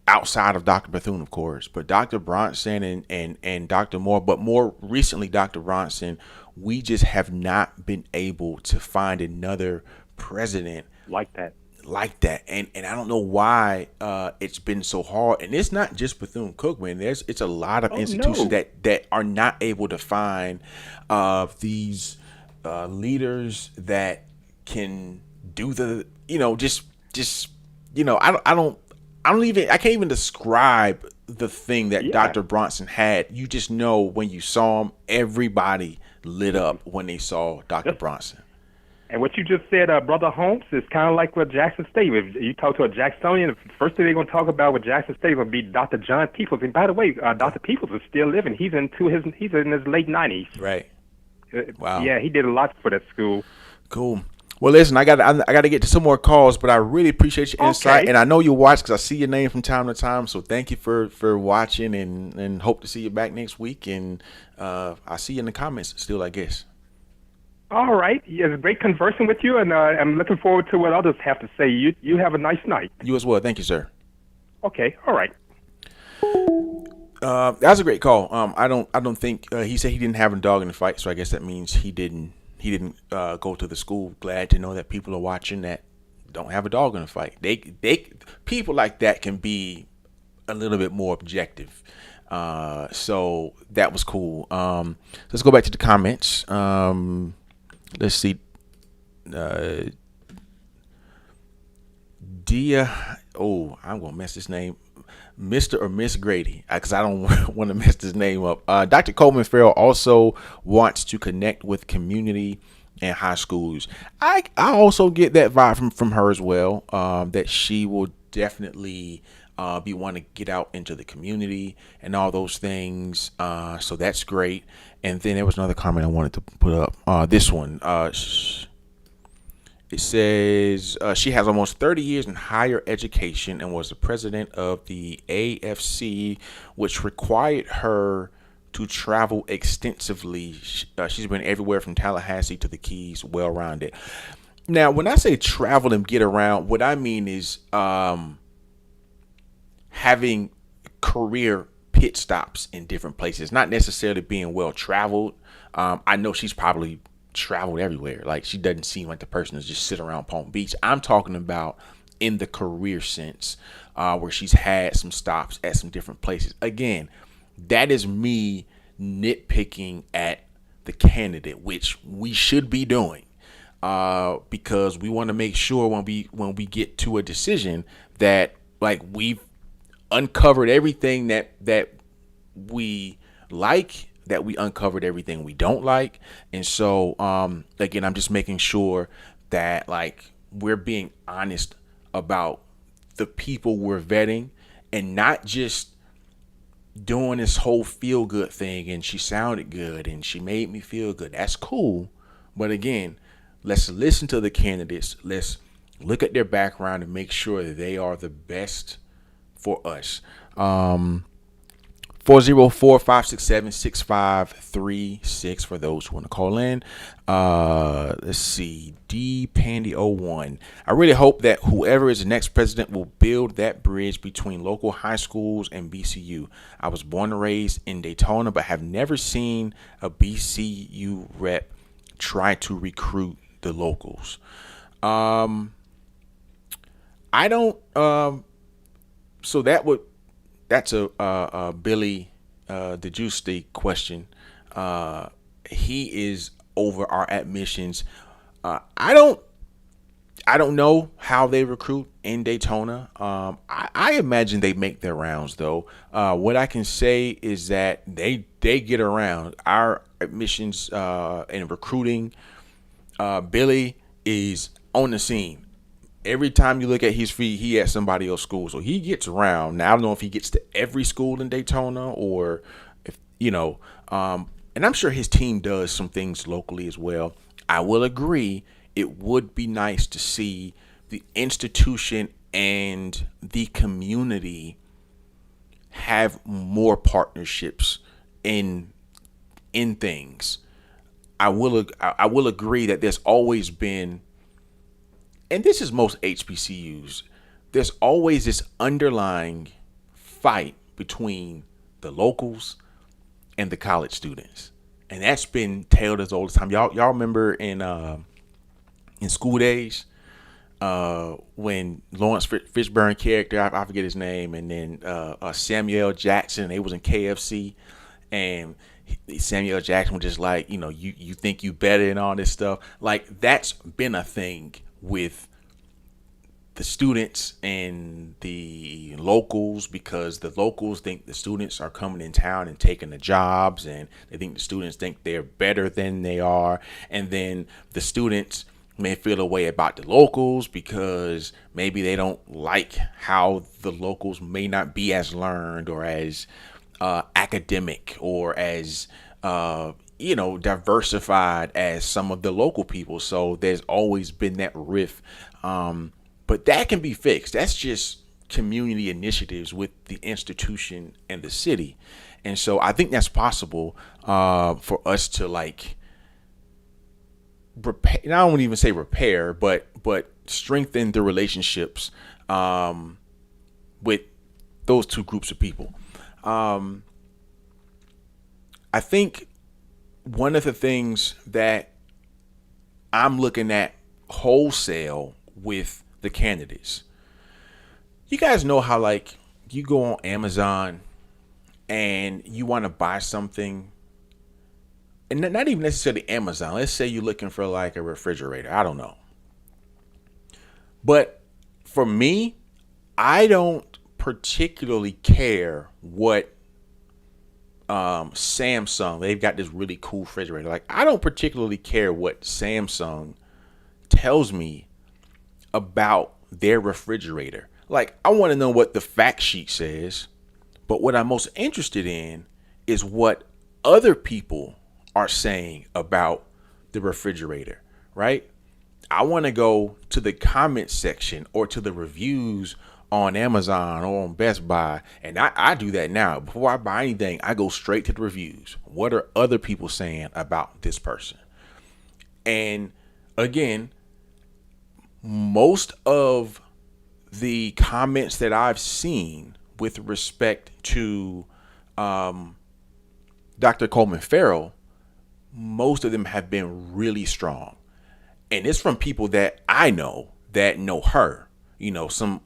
[SPEAKER 1] outside of Dr. Bethune, of course, but Dr. Bronson and Dr. Moore, but more recently Dr. Bronson, we just have not been able to find another president
[SPEAKER 3] like that.
[SPEAKER 1] And I don't know why it's been so hard. And it's not just Bethune-Cookman. It's a lot of institutions that are not able to find these leaders that can do the, I can't even describe the thing that Dr. Bronson had. You just know when you saw him, everybody lit up when they saw Dr. Bronson.
[SPEAKER 3] And what you just said, Brother Holmes, is kind of like with Jackson State. If you talk to a Jacksonian, the first thing they're going to talk about with Jackson State will be Dr. John Peoples. And by the way, Dr. Peoples is still living. He's in his late 90s.
[SPEAKER 1] Right. Wow.
[SPEAKER 3] Yeah, he did a lot for that school.
[SPEAKER 1] Cool. Well, listen, I got to get to some more calls, but I really appreciate your insight, and I know you watch because I see your name from time to time. So thank you for watching, and hope to see you back next week. And I'll see you in the comments still, I guess.
[SPEAKER 3] All right. It's great conversing with you, and I'm looking forward to what others have to say. You have a nice night.
[SPEAKER 1] You as well. Thank you, sir.
[SPEAKER 3] Okay. All right.
[SPEAKER 1] That was a great call. I don't think he said he didn't have a dog in the fight, so I guess that means he didn't go to the school. Glad to know that people are watching that don't have a dog in the fight. They people like that can be a little bit more objective. So that was cool. Let's go back to the comments. Let's see. Dia. Oh, I'm gonna mess this name. Mr. or Miss Grady, because I don't want to mess this name up. Dr. Coleman-Ferrell also wants to connect with community and high schools. I also get that vibe from her as well, that she will definitely be wanting to get out into the community and all those things. So that's great. And then there was another comment I wanted to put up. This one. It says she has almost 30 years in higher education and was the president of the AFC, which required her to travel extensively. She's been everywhere from Tallahassee to the Keys, well-rounded. Now, when I say travel and get around, what I mean is having career pit stops in different places, not necessarily being well-traveled. I know she's probably traveled everywhere. Like, she doesn't seem like the person to just sit around Palm Beach. I'm talking about in the career sense, where she's had some stops at some different places. Again, that is me nitpicking at the candidate, which we should be doing, because we want to make sure when we get to a decision that, like, we've uncovered everything that we like, that we uncovered everything we don't like. And so again, I'm just making sure that, like, we're being honest about the people we're vetting, and not just doing this whole feel good thing, and she sounded good and she made me feel good. That's cool. But again, let's listen to the candidates. Let's look at their background and make sure that they are the best for us. 404-567-6536 for those who want to call in. Let's see. D Pandy 01. I really hope that whoever is the next president will build that bridge between local high schools and BCU. I was born and raised in Daytona, but have never seen a BCU rep try to recruit the locals. I don't. So that's a Billy DeJuice question. He is over our admissions. I don't know how they recruit in Daytona. I imagine they make their rounds though. What I can say is that they get around. Our admissions and recruiting, Billy is on the scene. Every time you look at his feed, he at somebody else's school. So he gets around. Now, I don't know if he gets to every school in Daytona or if, and I'm sure his team does some things locally as well. I will agree. It would be nice to see the institution and the community have more partnerships in things. I will agree that there's always been, and this is most HBCUs, there's always this underlying fight between the locals and the college students. And that's been tale as old as time. Y'all remember in School Days, when Lawrence Fishburne character, I forget his name, and then Samuel Jackson, they was in KFC, and Samuel Jackson was just like, you think you better and all this stuff. Like, that's been a thing with the students and the locals, because the locals think the students are coming in town and taking the jobs, and they think the students think they're better than they are. And then the students may feel a way about the locals because maybe they don't like how the locals may not be as learned or as academic or as diversified as some of the local people. So there's always been that rift, but that can be fixed. That's just community initiatives with the institution and the city. And so I think that's possible for us to repair. I don't even say repair, but strengthen the relationships with those two groups of people. I think one of the things that I'm looking at wholesale with the candidates, you guys know how you go on Amazon and you want to buy something, and not even necessarily Amazon. Let's say you're looking for a refrigerator. I don't know. But for me, I don't particularly care what Samsung, they've got this really cool refrigerator. I don't particularly care what Samsung tells me about their refrigerator. I want to know what the fact sheet says, but what I'm most interested in is what other people are saying about the refrigerator, right? I want to go to the comment section or to the reviews on Amazon or on Best Buy, and I do that now. Before I buy anything, I go straight to the reviews. What are other people saying about this person? And again, most of the comments that I've seen with respect to Dr. Coleman-Ferrell, most of them have been really strong. And it's from people that I know that know her. Some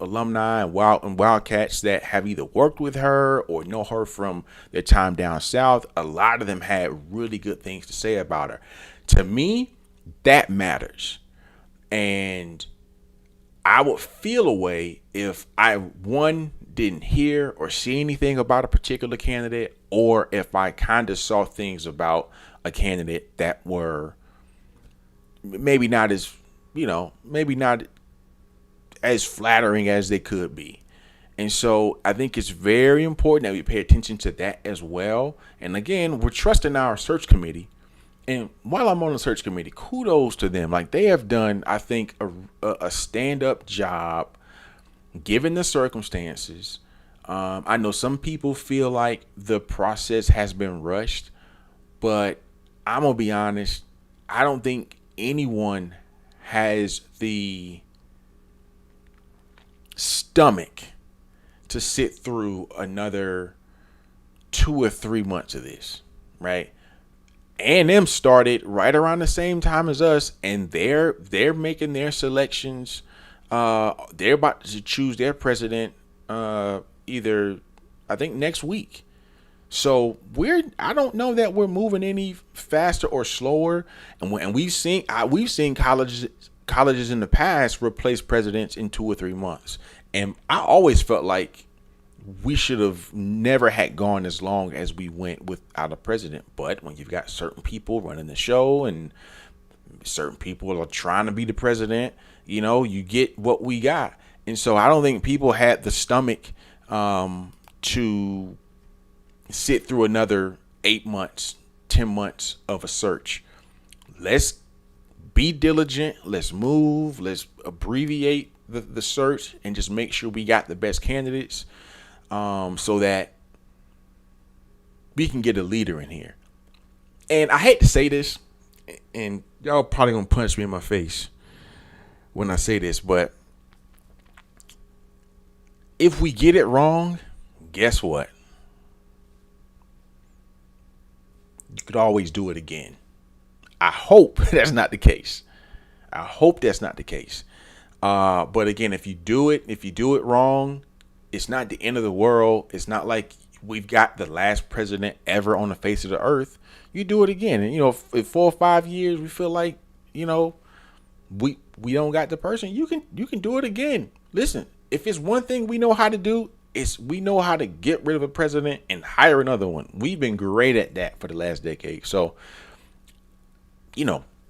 [SPEAKER 1] alumni and Wildcats that have either worked with her or know her from their time down south. A lot of them had really good things to say about her. To me, that matters. And I would feel a way if I, one, didn't hear or see anything about a particular candidate, or if I kind of saw things about a candidate that were maybe not as flattering as they could be. And so I think it's very important that we pay attention to that as well. And again, we're trusting our search committee. And while I'm on the search committee, kudos to them. Like, they have done, I think, a stand-up job given the circumstances. I know some people feel like the process has been rushed, but I'm going to be honest. I don't think anyone has the stomach to sit through another 2 or 3 months of this, right? A&M started right around the same time as us, and they're making their selections. They're about to choose their president either, I think, next week. So I don't know that we're moving any faster or slower. And we've seen colleges in the past replace presidents in 2 or 3 months. And I always felt like we should have never had gone as long as we went without a president. But when you've got certain people running the show and certain people are trying to be the president, you get what we got. And so I don't think people had the stomach to sit through another 8 months, 10 months of a search. Let's be diligent. Let's move. Let's abbreviate the search and just make sure we got the best candidates, so that we can get a leader in here. And I hate to say this, and y'all probably gonna punch me in my face when I say this, but if we get it wrong, guess what? You could always do it again. I hope that's not the case. But again, if you do it wrong, it's not the end of the world. It's not like we've got the last president ever on the face of the earth. You do it again. And, in 4 or 5 years, we feel like, we don't got the person. You can do it again. Listen, if it's one thing we know how to do, we know how to get rid of a president and hire another one. We've been great at that for the last decade. So,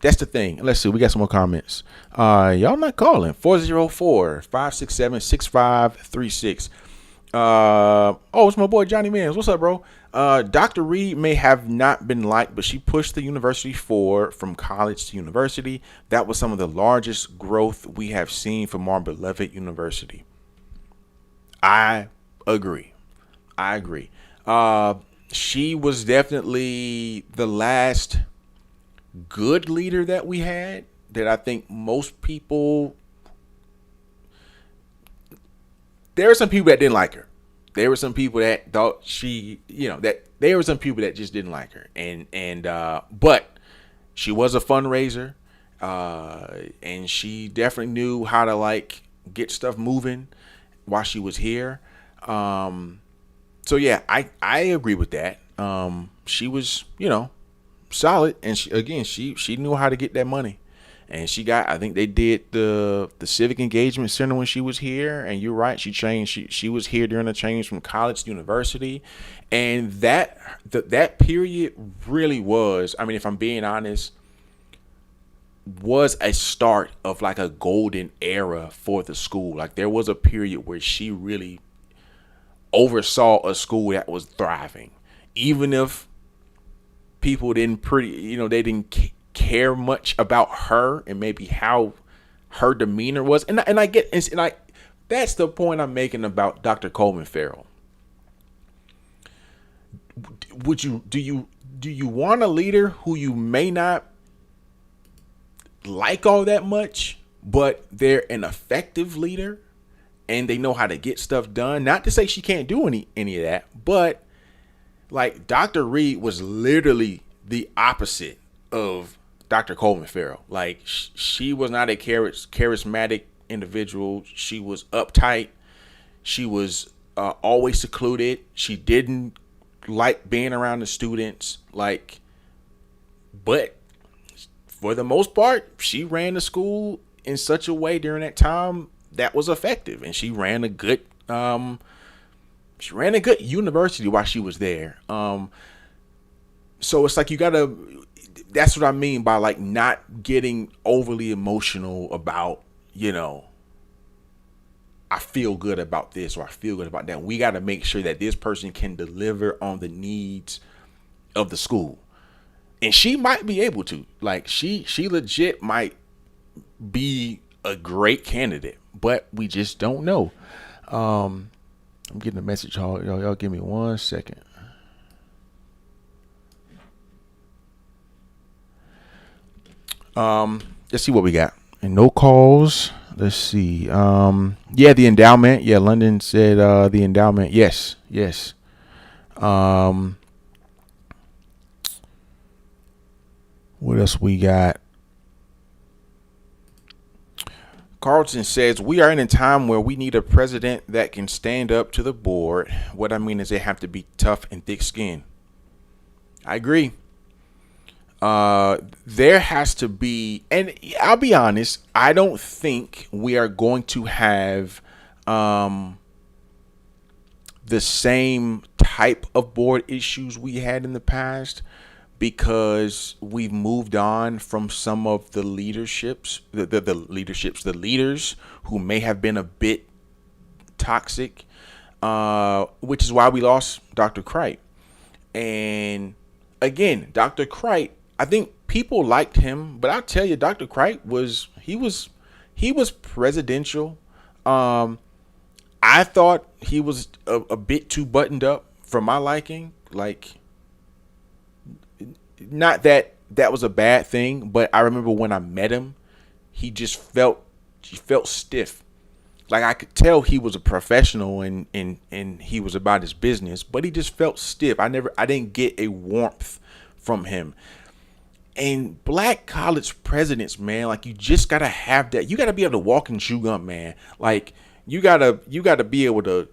[SPEAKER 1] that's the thing. Let's see. We got some more comments. Y'all not calling. 404-567-6536. It's my boy Johnny Mans. What's up, bro? Dr. Reed may have not been liked, but she pushed the university forward from college to university. That was some of the largest growth we have seen from our beloved university. I agree. She was definitely the last good leader that we had, that I think most people, there were some people that didn't like her. There were some people that thought there were some people that just didn't like her. But she was a fundraiser, and she definitely knew how to get stuff moving while she was here. So yeah, I agree with that. She was, solid, and she knew how to get that money, and I think they did the civic engagement center when she was here. And you're right, she changed. She was here during the change from college to university, and that period really was, I mean, if I'm being honest, was a start of a golden era for the school. There was a period where she really oversaw a school that was thriving, even if people didn't they didn't care much about her and maybe how her demeanor was. And I get, and I, that's the point I'm making about Dr. Coleman-Ferrell. Do you want a leader who you may not like all that much, but they're an effective leader and they know how to get stuff done? Not to say she can't do any of that, but Dr. Reed was literally the opposite of Dr. Coleman-Ferrell. She was not a charismatic individual. She was uptight. She was always secluded. She didn't like being around the students. But for the most part, she ran the school in such a way during that time that was effective, and she ran a good university while she was there. So it's you gotta, that's what I mean by not getting overly emotional about, I feel good about this or I feel good about that. We got to make sure that this person can deliver on the needs of the school. And she might be able to. Like she legit might be a great candidate, but we just don't know. I'm getting a message. Y'all give me 1 second. Let's see what we got. And no calls. Let's see. Yeah, the endowment. Yeah, London said the endowment. Yes, yes. Um, what else we got? Carlton says we are in a time where we need a president that can stand up to the board. What I mean is they have to be tough and thick-skinned. I agree. There has to be, and I'll be honest, I don't think we are going to have the same type of board issues we had in the past because we've moved on from some of the leaderships, the leaders who may have been a bit toxic, which is why we lost Dr. Cripe. And again, Dr. Cripe, I think people liked him, but I'll tell you, Dr. Cripe was presidential. I thought he was a bit too buttoned up for my liking. Like, not that that was a bad thing, but I remember when I met him, he felt stiff. Like I could tell he was a professional and he was about his business, but he just felt stiff. I didn't get a warmth from him. And black college presidents, man, like you just gotta have that. You gotta be able to walk and chew gum, man. Like you gotta be able to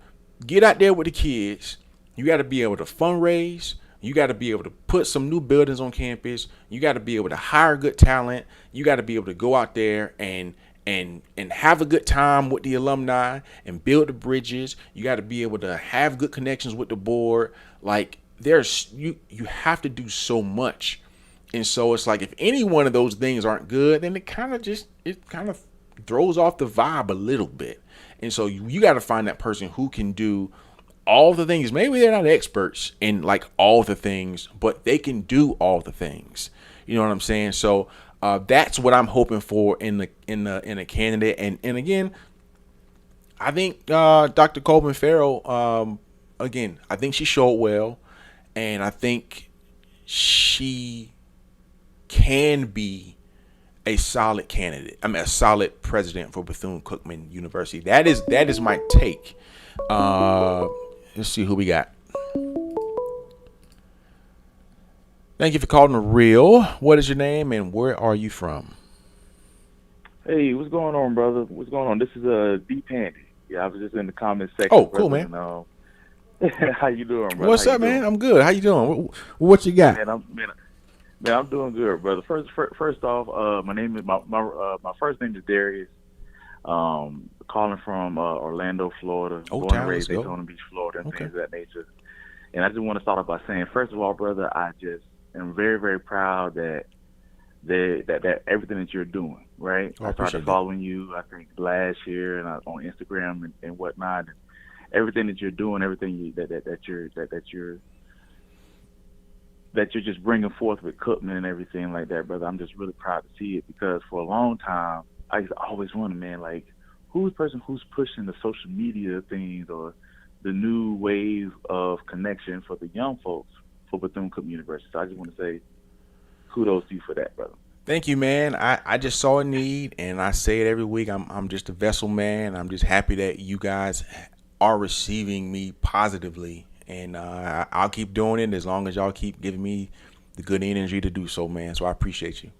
[SPEAKER 1] get out there with the kids. You gotta be able to fundraise. You got to be able to put some new buildings on campus. You got to be able to hire good talent. You got to be able to go out there and have a good time with the alumni and build the bridges. You got to be able to have good connections with the board. Like you have to do so much. And so it's like if any one of those things aren't good, then it kind of throws off the vibe a little bit. And so you got to find that person who can do all the things. Maybe they're not experts in like all the things, but they can do all the things. You know what I'm saying? So that's what I'm hoping for in a candidate. And again, I think Dr. Coleman-Ferrell, again, I think she showed well, and I think she can be a solid candidate. I mean, a solid president for Bethune-Cookman University. That is my take. Let's see who we got. Thank you for calling The Real. What is your name and where are you from?
[SPEAKER 4] Hey, what's going on, brother? What's going on? This is Deep Handy. Yeah, I was just in the comment section.
[SPEAKER 1] Oh, cool, man.
[SPEAKER 4] And, how you doing, brother?
[SPEAKER 1] What's up, man? I'm good. How you doing? What you got?
[SPEAKER 4] Man, I'm doing good, brother. First off, my name is my first name is Darius. Calling from Orlando, Florida. Born and raised Daytona Beach, Florida, and things of that nature. And I just want to start off by saying, first of all, brother, I just am very, very proud that everything that you're doing, right? I started following you, I think, last year, and on Instagram and whatnot. And everything that you're doing, everything that you're just bringing forth with Cookman and everything like that, brother. I'm just really proud to see it because for a long time, I always wondered, man, like, who's the person who's pushing the social media things or the new ways of connection for the young folks for Bethune-Cookman University? So I just want to say kudos to you for that, brother.
[SPEAKER 1] Thank you, man. I just saw a need, and I say it every week. I'm just a vessel, man. I'm just happy that you guys are receiving me positively, and I'll keep doing it as long as y'all keep giving me the good energy to do so, man. So I appreciate you.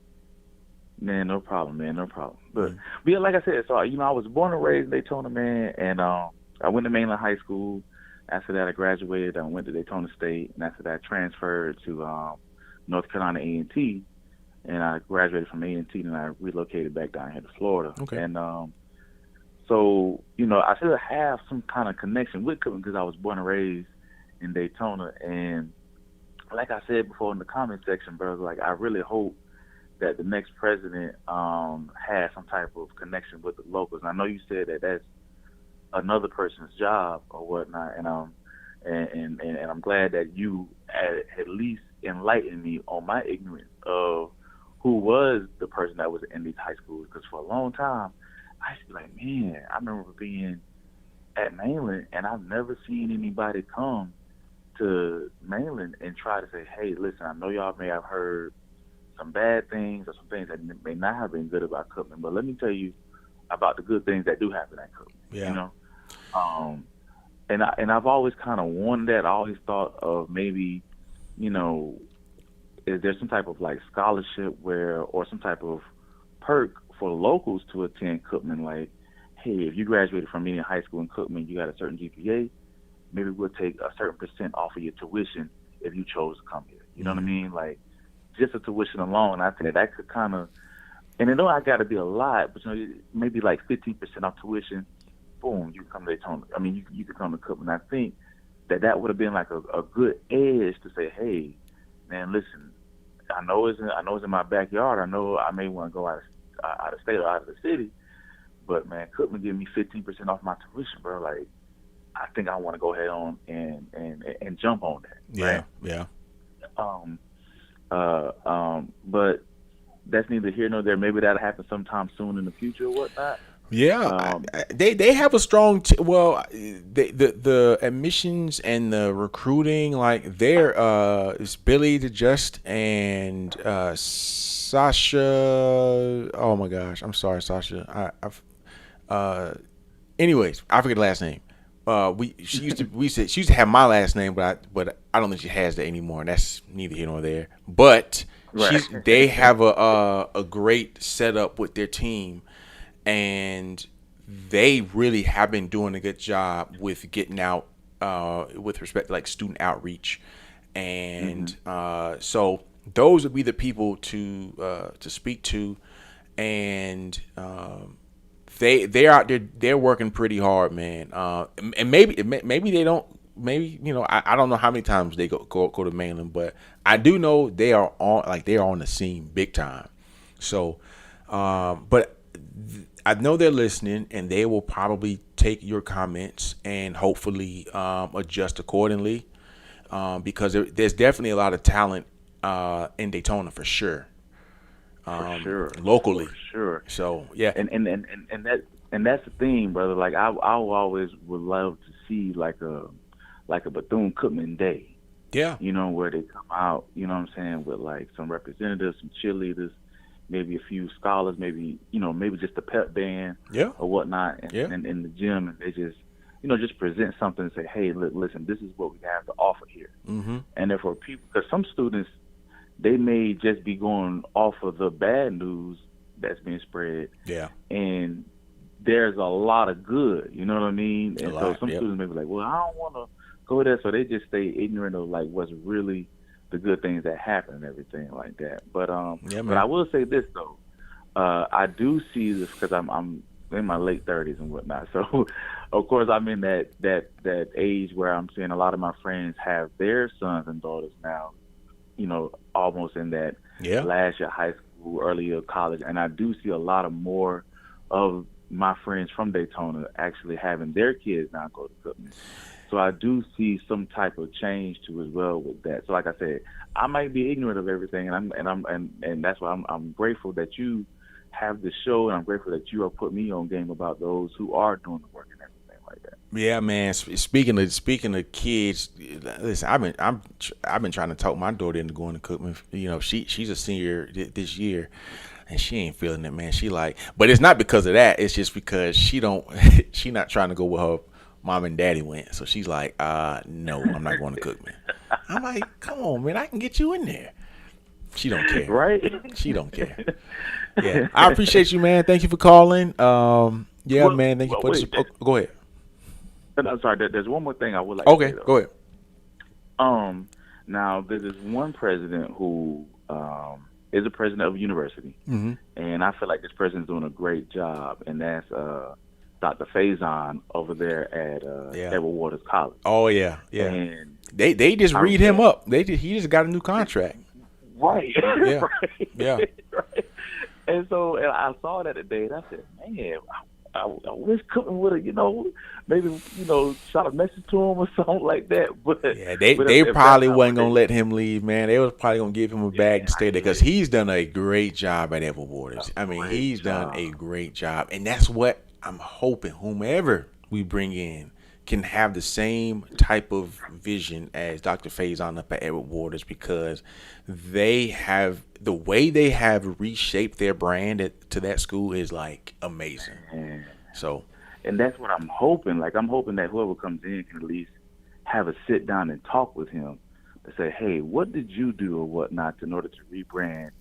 [SPEAKER 4] Man, no problem, man, no problem. But yeah, like I said, so I was born and raised in Daytona, man, and I went to Mainland High School. After that, I graduated. I went to Daytona State, and after that, I transferred to North Carolina A&T, and I graduated from A&T, and I relocated back down here to Florida.
[SPEAKER 1] Okay.
[SPEAKER 4] And so I still have some kind of connection with Cookman because I was born and raised in Daytona, and like I said before in the comment section, brother, like I really hope that the next president has some type of connection with the locals. And I know you said that another person's job or whatnot. And I'm glad that you at least enlightened me on my ignorance of who was the person that was in these high schools. Because for a long time, I used to be like, man, I remember being at Mainland, and I've never seen anybody come to Mainland and try to say, hey, listen, I know y'all may have heard some bad things or some things that may not have been good about Cookman, but let me tell you about the good things that do happen at Cookman.
[SPEAKER 1] Yeah.
[SPEAKER 4] You know, and I've always kind of wanted that. I always thought of maybe, you know, is there some type of like scholarship or some type of perk for locals to attend Cookman? Like, hey, if you graduated from any high school in Cookman, you got a certain GPA, maybe we'll take a certain percent off of your tuition if you chose to come here. You know what I mean? Like, just a tuition alone, I think that could kind of, and I know I got to be a lot, but you know, maybe like 15% off tuition, boom, you come to Daytona. I mean, you could come to Cookman. I think that would have been like a good edge to say, hey, man, listen, I know it's in my backyard. I know I may want to go out of state or out of the city, but man, Cookman give me 15% off my tuition, bro. Like, I think I want to go ahead on and jump on that.
[SPEAKER 1] Yeah,
[SPEAKER 4] right? Yeah. But that's neither here nor there. Maybe that'll happen sometime soon in the future or whatnot.
[SPEAKER 1] Yeah, they have a strong the admissions and the recruiting, like there is Billy the Just and Sasha. Oh my gosh, I'm sorry, Sasha. Anyways, I forget the last name. She used to have my last name, but I don't think she has that anymore. And that's neither here nor there. But
[SPEAKER 4] right.
[SPEAKER 1] They have a great setup with their team. And they really have been doing a good job with getting out with respect to like student outreach, and so those would be the people to speak to, and they're out there, they're working pretty hard, man. And maybe they don't. Maybe, you know, I don't know how many times they go to Mainland, but I do know they are on the scene big time. So, but I know they're listening, and they will probably take your comments and hopefully adjust accordingly, because there's definitely a lot of talent in Daytona for sure. Locally,
[SPEAKER 4] for sure.
[SPEAKER 1] So yeah,
[SPEAKER 4] and that's the thing, brother. Like I always would love to see like a Bethune-Cookman Day.
[SPEAKER 1] Yeah,
[SPEAKER 4] you know, where they come out, you know what I'm saying, with like some representatives, some cheerleaders, maybe a few scholars, maybe just a pep band, or whatnot, and in the gym, and they just present something and say, hey, listen, this is what we have to offer here. Mm-hmm. And therefore, people, because some students, they may just be going off of the bad news that's being spread.
[SPEAKER 1] Yeah.
[SPEAKER 4] And there's a lot of good, you know what I mean? And so some students may be like, well, I don't want to go there, so they just stay ignorant of like what's really the good things that happen and everything like that. But but I will say this though, I do see this because I'm in my late 30s and whatnot. So of course I'm in that age where I'm seeing a lot of my friends have their sons and daughters now, you know, almost in that last year high school, early year college, and I do see a lot of more of my friends from Daytona actually having their kids now go to Cookman. So I do see some type of change too as well with that. So like I said, I might be ignorant of everything, and that's why I'm grateful that you have this show, and I'm grateful that you are putting me on game about those who are doing the work and everything like that.
[SPEAKER 1] Yeah, man. Speaking of kids, listen, I've been trying to talk my daughter into going to Cookman. You know, she's a senior this year, and she ain't feeling it, man. She like, but it's not because of that. It's just because she not trying to go with her mom and daddy went. So she's like, no, I'm not going to Cookman. I'm like, come on, man, I can get you in there. She don't care.
[SPEAKER 4] Right?
[SPEAKER 1] She don't care. Yeah. I appreciate you, man. Thank you for calling. Man, thank you for this. Go ahead.
[SPEAKER 4] I'm sorry, there's one more thing I would like
[SPEAKER 1] to say,
[SPEAKER 4] go
[SPEAKER 1] ahead.
[SPEAKER 4] Now there's this one president who is a president of a university, and I feel like this president's doing a great job, and that's Dr. Faison over there at Edward Waters College.
[SPEAKER 1] Oh yeah. And they just read him up. He just got a new contract.
[SPEAKER 4] Right.
[SPEAKER 1] Yeah.
[SPEAKER 4] Right.
[SPEAKER 1] Yeah.
[SPEAKER 4] Right. And so I saw that today, and I said, man, I wish Cookman would have, maybe shot a message to him or something like that. But
[SPEAKER 1] Yeah, they
[SPEAKER 4] but
[SPEAKER 1] they
[SPEAKER 4] if that's
[SPEAKER 1] probably
[SPEAKER 4] not
[SPEAKER 1] wasn't
[SPEAKER 4] what they
[SPEAKER 1] gonna let him leave, man. They was probably gonna give him a bag to
[SPEAKER 4] man,
[SPEAKER 1] stay there because he's done a great job at Edward Waters. I mean,
[SPEAKER 4] great
[SPEAKER 1] he's done
[SPEAKER 4] job.
[SPEAKER 1] a great job, and that's what I'm hoping. Whomever we bring in can have the same type of vision as Dr. Faison up at Edward Waters because they have the way they have reshaped their brand to that school is like amazing.
[SPEAKER 4] Man.
[SPEAKER 1] So,
[SPEAKER 4] And that's what I'm hoping. Like I'm hoping that whoever comes in can at least have a sit down and talk with him to say, hey, what did you do or whatnot in order to rebrand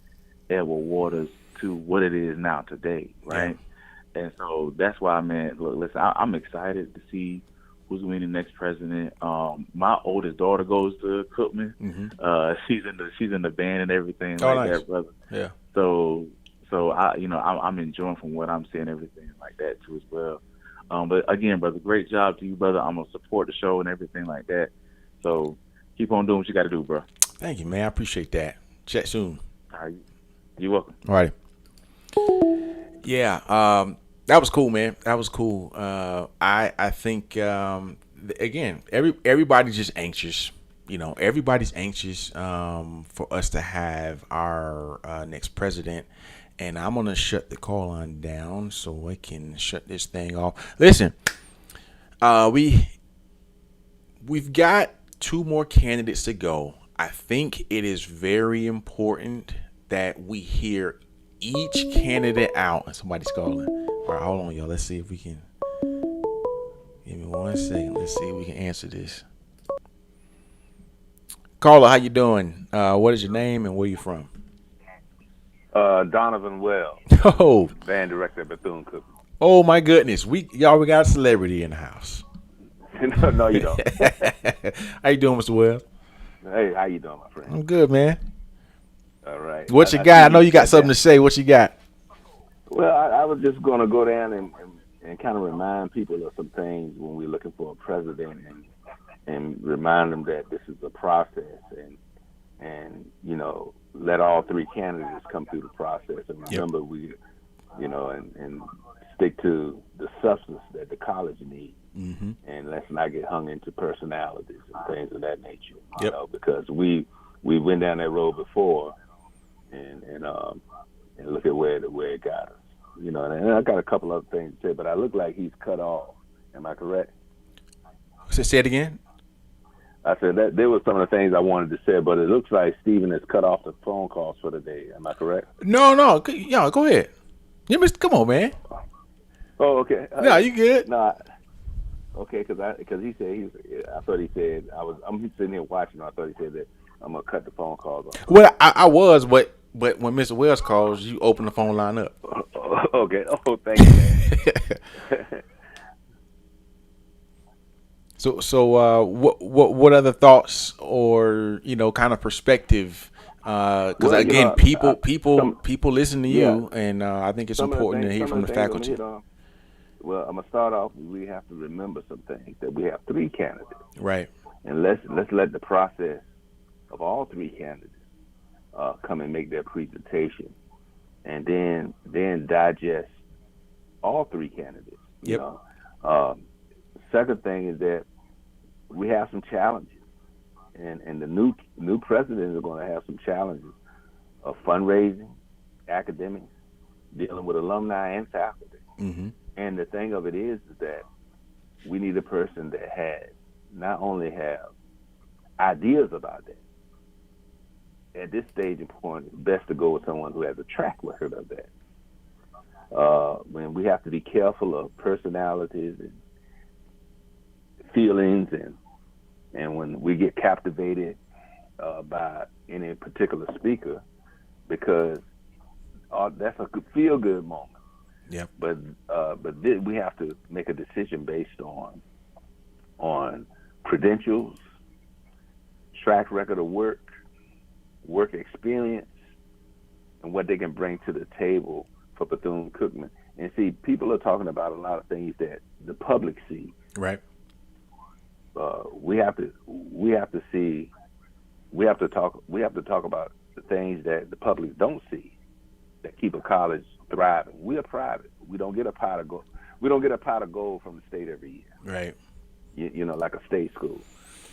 [SPEAKER 4] Edward Waters to what it is now today, right? Yeah. And so that's why, man, look, listen, I'm excited to see who's going to be the next president. My oldest daughter goes to Cookman.
[SPEAKER 1] mm-hmm.
[SPEAKER 4] She's in the band and everything
[SPEAKER 1] nice.
[SPEAKER 4] that, brother.
[SPEAKER 1] Yeah.
[SPEAKER 4] So I'm enjoying from what I'm seeing everything like that too as well. But again, brother, great job to you, brother. I'm gonna support the show and everything like that. So keep on doing what you got to do, bro.
[SPEAKER 1] Thank you, man. I appreciate that. Chat soon.
[SPEAKER 4] All right. You're welcome.
[SPEAKER 1] All right. Yeah. That was cool, man. That was cool. I think again, everybody's just anxious. Everybody's anxious for us to have our next president. And I'm gonna shut the call line down so I can shut this thing off. Listen, we've got 2 more candidates to go. I think it is very important that we hear each candidate out. Somebody's calling. All right, hold on, y'all. Let's see if we can. Give me 1 second. Let's see if we can answer this. Caller, how you doing? What is your name and where you from?
[SPEAKER 5] Donovan Wells,
[SPEAKER 1] Oh,
[SPEAKER 5] band director at Bethune-Cookman.
[SPEAKER 1] Oh my goodness, we got a celebrity in the house.
[SPEAKER 5] No, you don't.
[SPEAKER 1] How you doing, Mr. Wells?
[SPEAKER 5] Hey, how you doing, my friend?
[SPEAKER 1] I'm good, man.
[SPEAKER 5] All right.
[SPEAKER 1] What you got? I know you got something to say. What you got?
[SPEAKER 5] Well, I was just going to go down and kind of remind people of some things when we're looking for a president and remind them that this is a process and let all 3 candidates come through the process. And remember, we, and stick to the substance that the college needs.
[SPEAKER 1] Mm-hmm.
[SPEAKER 5] And let's not get hung into personalities and things of that nature.
[SPEAKER 1] Yep.
[SPEAKER 5] Because we went down that road before, and look at where it got us. And I got a couple other things to say, but I look like he's cut off. Am I correct?
[SPEAKER 1] Say it again.
[SPEAKER 5] I said that there was some of the things I wanted to say, but it looks like Stephen has cut off the phone calls for the day. Am I correct?
[SPEAKER 1] No, yeah, go ahead. Come on, man.
[SPEAKER 5] Oh, okay.
[SPEAKER 1] No, you good?
[SPEAKER 5] No, okay, because he said I thought he said I'm sitting here watching. I thought he said that I'm gonna cut the phone calls off.
[SPEAKER 1] Well, I was, but when Mr. Wells calls, you open the phone line up.
[SPEAKER 5] Okay. Oh, thank you.
[SPEAKER 1] So, what other thoughts or kind of perspective? Because again, people listen to you, and I think it's important to hear from the faculty.
[SPEAKER 5] Well, I'm gonna start off. We have to remember some things that we have 3 candidates,
[SPEAKER 1] right?
[SPEAKER 5] And let's let the process of all 3 candidates come and make their presentation, and then digest all 3 candidates.
[SPEAKER 1] Yep.
[SPEAKER 5] Second thing is that we have some challenges, and the new president is going to have some challenges of fundraising, academics, dealing with alumni and faculty.
[SPEAKER 1] Mm-hmm.
[SPEAKER 5] And the thing of it is that we need a person that has not only have ideas about that. At this stage and point, it's best to go with someone who has a track record of that. When we have to be careful of personalities and feelings, and when we get captivated by any particular speaker, because that's a feel good moment.
[SPEAKER 1] Yeah.
[SPEAKER 5] But we have to make a decision based on credentials, track record of work experience, and what they can bring to the table for Bethune-Cookman. And see, people are talking about a lot of things that the public sees.
[SPEAKER 1] Right.
[SPEAKER 5] We have to talk about the things that the public don't see that keep a college thriving. We are private. We don't get a pot of gold. we don't get a pot of gold from the state every year.
[SPEAKER 1] Right.
[SPEAKER 5] You know, like a state school.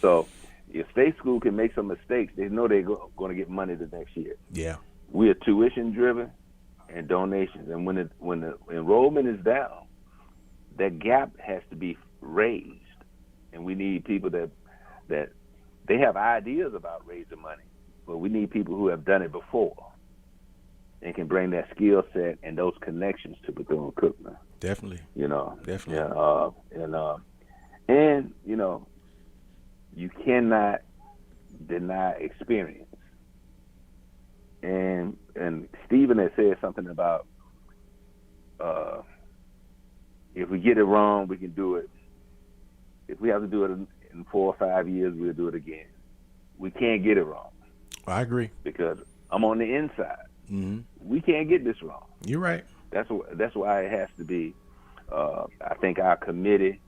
[SPEAKER 5] So if state school can make some mistakes, they know they're going to get money the next year.
[SPEAKER 1] Yeah.
[SPEAKER 5] We are tuition driven and donations, and when the enrollment is down, that gap has to be raised, and we need people that they have ideas about raising money, but we need people who have done it before and can bring that skill set and those connections to Bethune-Cookman.
[SPEAKER 1] Definitely.
[SPEAKER 5] You know.
[SPEAKER 1] Definitely.
[SPEAKER 5] Yeah. And you know, you cannot deny experience. And Stephen had said something about if we get it wrong, we can do it. If we have to do it in 4 or 5 years, we'll do it again. We can't get it wrong.
[SPEAKER 1] I agree.
[SPEAKER 5] Because I'm on the inside.
[SPEAKER 1] Mm-hmm.
[SPEAKER 5] We can't get this wrong.
[SPEAKER 1] You're right.
[SPEAKER 5] That's why it has to be. I think our committee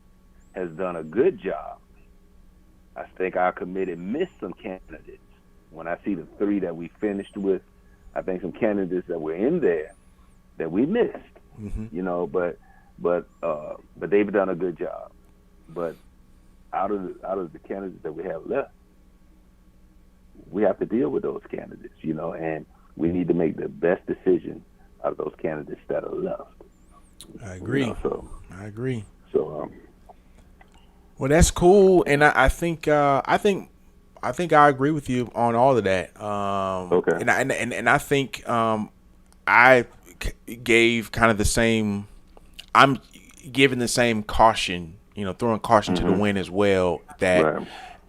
[SPEAKER 5] has done a good job. I think our committee missed some candidates. When I see the 3 that we finished with, I think some candidates that were in there that we missed.
[SPEAKER 1] Mm-hmm.
[SPEAKER 5] You know, but they've done a good job. But out of the candidates that we have left, we have to deal with those candidates. You know, and we need to make the best decision out of those candidates that are left.
[SPEAKER 1] I agree.
[SPEAKER 5] You know,
[SPEAKER 1] I agree.
[SPEAKER 5] So.
[SPEAKER 1] Well, that's cool, and I think I agree with you on all of that.
[SPEAKER 5] Okay.
[SPEAKER 1] And I think I gave kind of the same. I'm giving the same caution, you know, throwing caution to the wind as well. That
[SPEAKER 5] Right.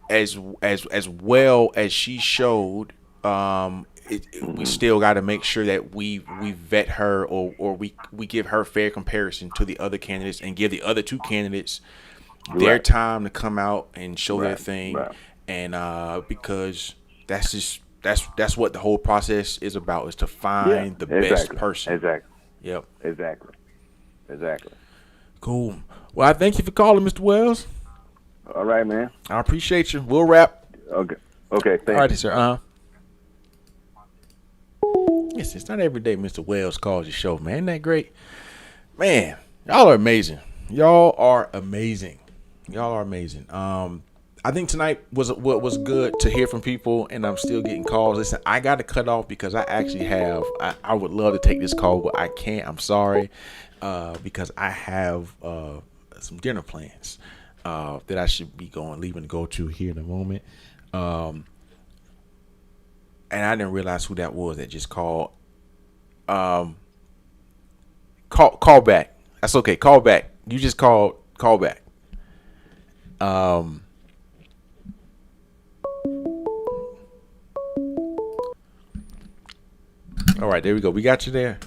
[SPEAKER 1] as well as she showed, we still got to make sure that we vet her or we give her fair comparison to the other candidates and give the other 2 candidates their time to come out and show their thing, and because that's what the whole process is about, is to find the best person.
[SPEAKER 5] Exactly.
[SPEAKER 1] Yep.
[SPEAKER 5] Exactly.
[SPEAKER 1] Cool. Well, I thank you for calling, Mr. Wells.
[SPEAKER 5] All right, man.
[SPEAKER 1] I appreciate you. We'll wrap.
[SPEAKER 5] Okay. Thanks.
[SPEAKER 1] All right, sir. Yes, it's not every day Mr. Wells calls your show, man. Isn't that great? Man, y'all are amazing. I think tonight was good to hear from people, and I'm still getting calls. Listen, I got to cut off because I actually have. I would love to take this call, but I can't. I'm sorry, because I have some dinner plans that I should be leaving to go to here in a moment. And I didn't realize who that was that just called. Call back. That's okay. Call back. You just called. Call back. All right, there we go. We got you there.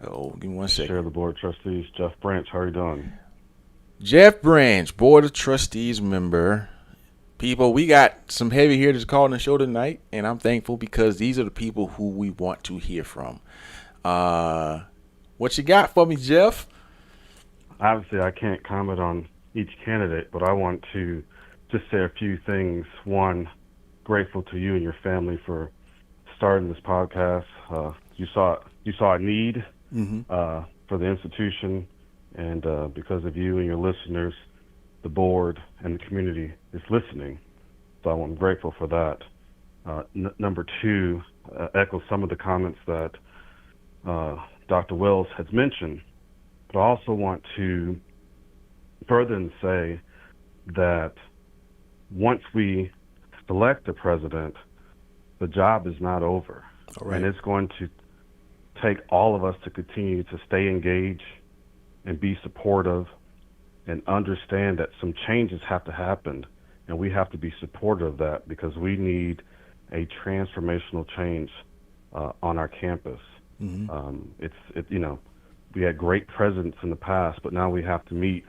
[SPEAKER 1] Oh, give me one second.
[SPEAKER 6] Chair of the Board of Trustees, Jeff Branch. How are you doing?
[SPEAKER 1] Jeff Branch, Board of Trustees member. People, we got some heavy hitters calling the show tonight, and I'm thankful because these are the people who we want to hear from. What you got for me, Jeff?
[SPEAKER 6] Obviously, I can't comment on each candidate, but I want to just say a few things. One, grateful to you and your family for starting this podcast. You saw a need for the institution, and because of you and your listeners, the board and the community is listening. So I'm grateful for that. Number 2, echo some of the comments that Dr. Wells has mentioned, but I also want to further say that once we select a president, the job is not over.
[SPEAKER 1] Right.
[SPEAKER 6] And it's going to take all of us to continue to stay engaged and be supportive and understand that some changes have to happen, and we have to be supportive of that because we need a transformational change on our campus. We had great presidents in the past, but now we have to meet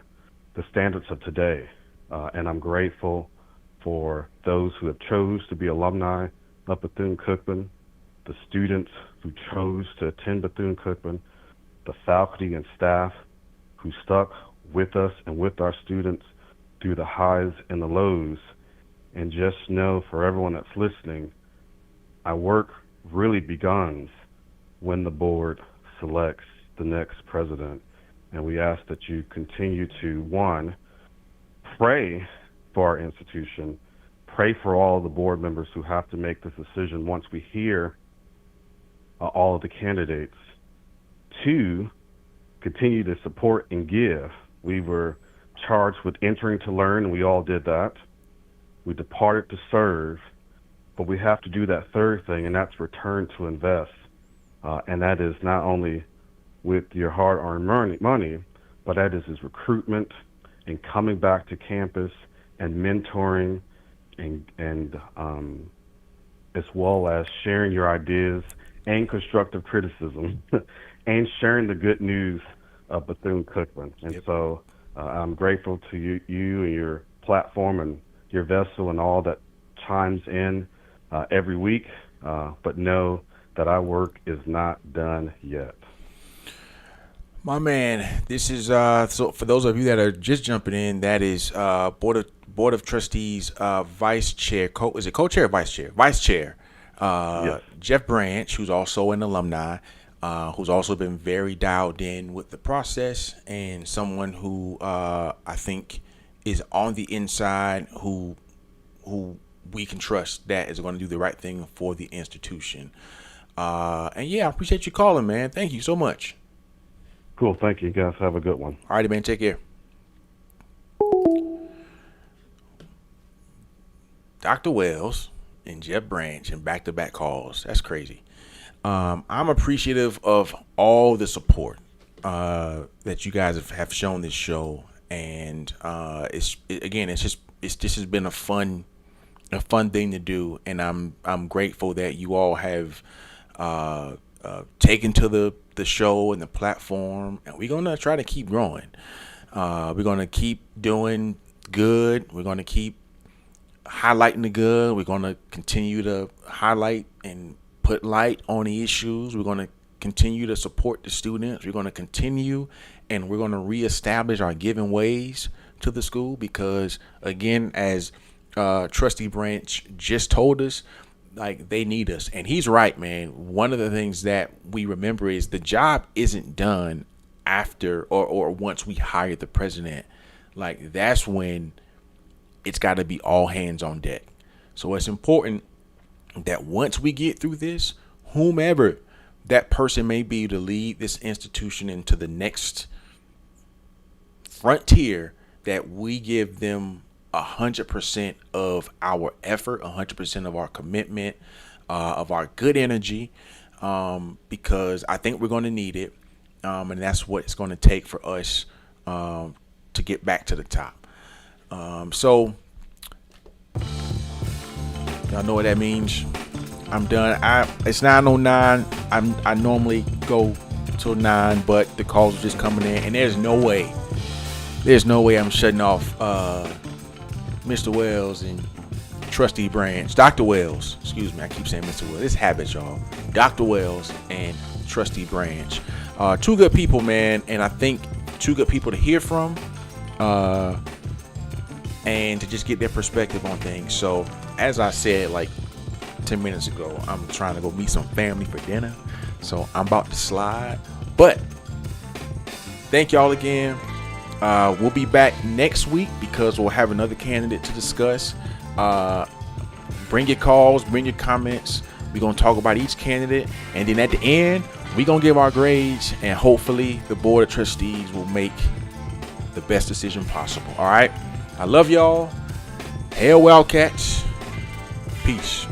[SPEAKER 6] the standards of today. And I'm grateful for those who have chose to be alumni of Bethune-Cookman, the students who chose to attend Bethune-Cookman, the faculty and staff who stuck with us and with our students through the highs and the lows. And just know, for everyone that's listening, our work really begins when the board selects the next president. And we ask that you continue to, one, pray for our institution, pray for all of the board members who have to make this decision once we hear all of the candidates. Two, continue to support and give. We were charged with entering to learn, and we all did that. We departed to serve, but we have to do that third thing, and that's return to invest. And that is not only with your hard-earned money, but that is recruitment and coming back to campus and mentoring and as well as sharing your ideas and constructive criticism and sharing the good news of Bethune-Cookman. And so I'm grateful to you and your platform and your vessel and all that chimes in every week, but know that our work is not done yet.
[SPEAKER 1] My man, this is so for those of you that are just jumping in, that is Board of Trustees Vice Chair. Is it co-chair or vice chair? Vice Chair.
[SPEAKER 6] Yes.
[SPEAKER 1] Jeff Branch, who's also an alumni, who's also been very dialed in with the process, and someone who I think is on the inside, who we can trust that is going to do the right thing for the institution. And yeah, I appreciate you calling, man. Thank you so much.
[SPEAKER 6] Cool. Thank you, guys. Have a good one.
[SPEAKER 1] All righty, man. Take care. Dr. Wells and Jeff Branch and back-to-back calls. That's crazy. I'm appreciative of all the support that you guys have shown this show, and this has been a fun thing to do, and I'm grateful that you all have taken to the show and the platform, and we're gonna try to keep growing. We're gonna keep doing good. We're gonna keep highlighting the good. We're gonna continue to highlight and put light on the issues. We're gonna continue to support the students. We're gonna continue, and we're gonna reestablish our giving ways to the school, because again, as Trustee Branch just told us, like, they need us. And he's right, man. One of the things that we remember is the job isn't done after or once we hire the president. Like, that's when it's got to be all hands on deck. So it's important that once we get through this, whomever that person may be to lead this institution into the next frontier, that we give them 100% of our effort, 100% of our commitment, of our good energy, because I think we're going to need it, and that's what it's going to take for us to get back to the top. So y'all know what that means. I'm done. It's 9:09. I normally go till 9, but the calls are just coming in, and there's no way I'm shutting off Mr. Wells and Trustee Branch, Dr. Wells, excuse me, I keep saying Mr. Wells. It's habit, y'all. Dr. Wells and Trustee Branch. Two good people, man, and I think two good people to hear from, and to just get their perspective on things. So, as I said like 10 minutes ago, I'm trying to go meet some family for dinner, so I'm about to slide. But thank y'all again. We'll be back next week because we'll have another candidate to discuss. Bring your calls, bring your comments. We're going to talk about each candidate, and then at the end, we're going to give our grades, and hopefully the Board of Trustees will make the best decision possible. All right? I love y'all. Hail Wildcats. Peace.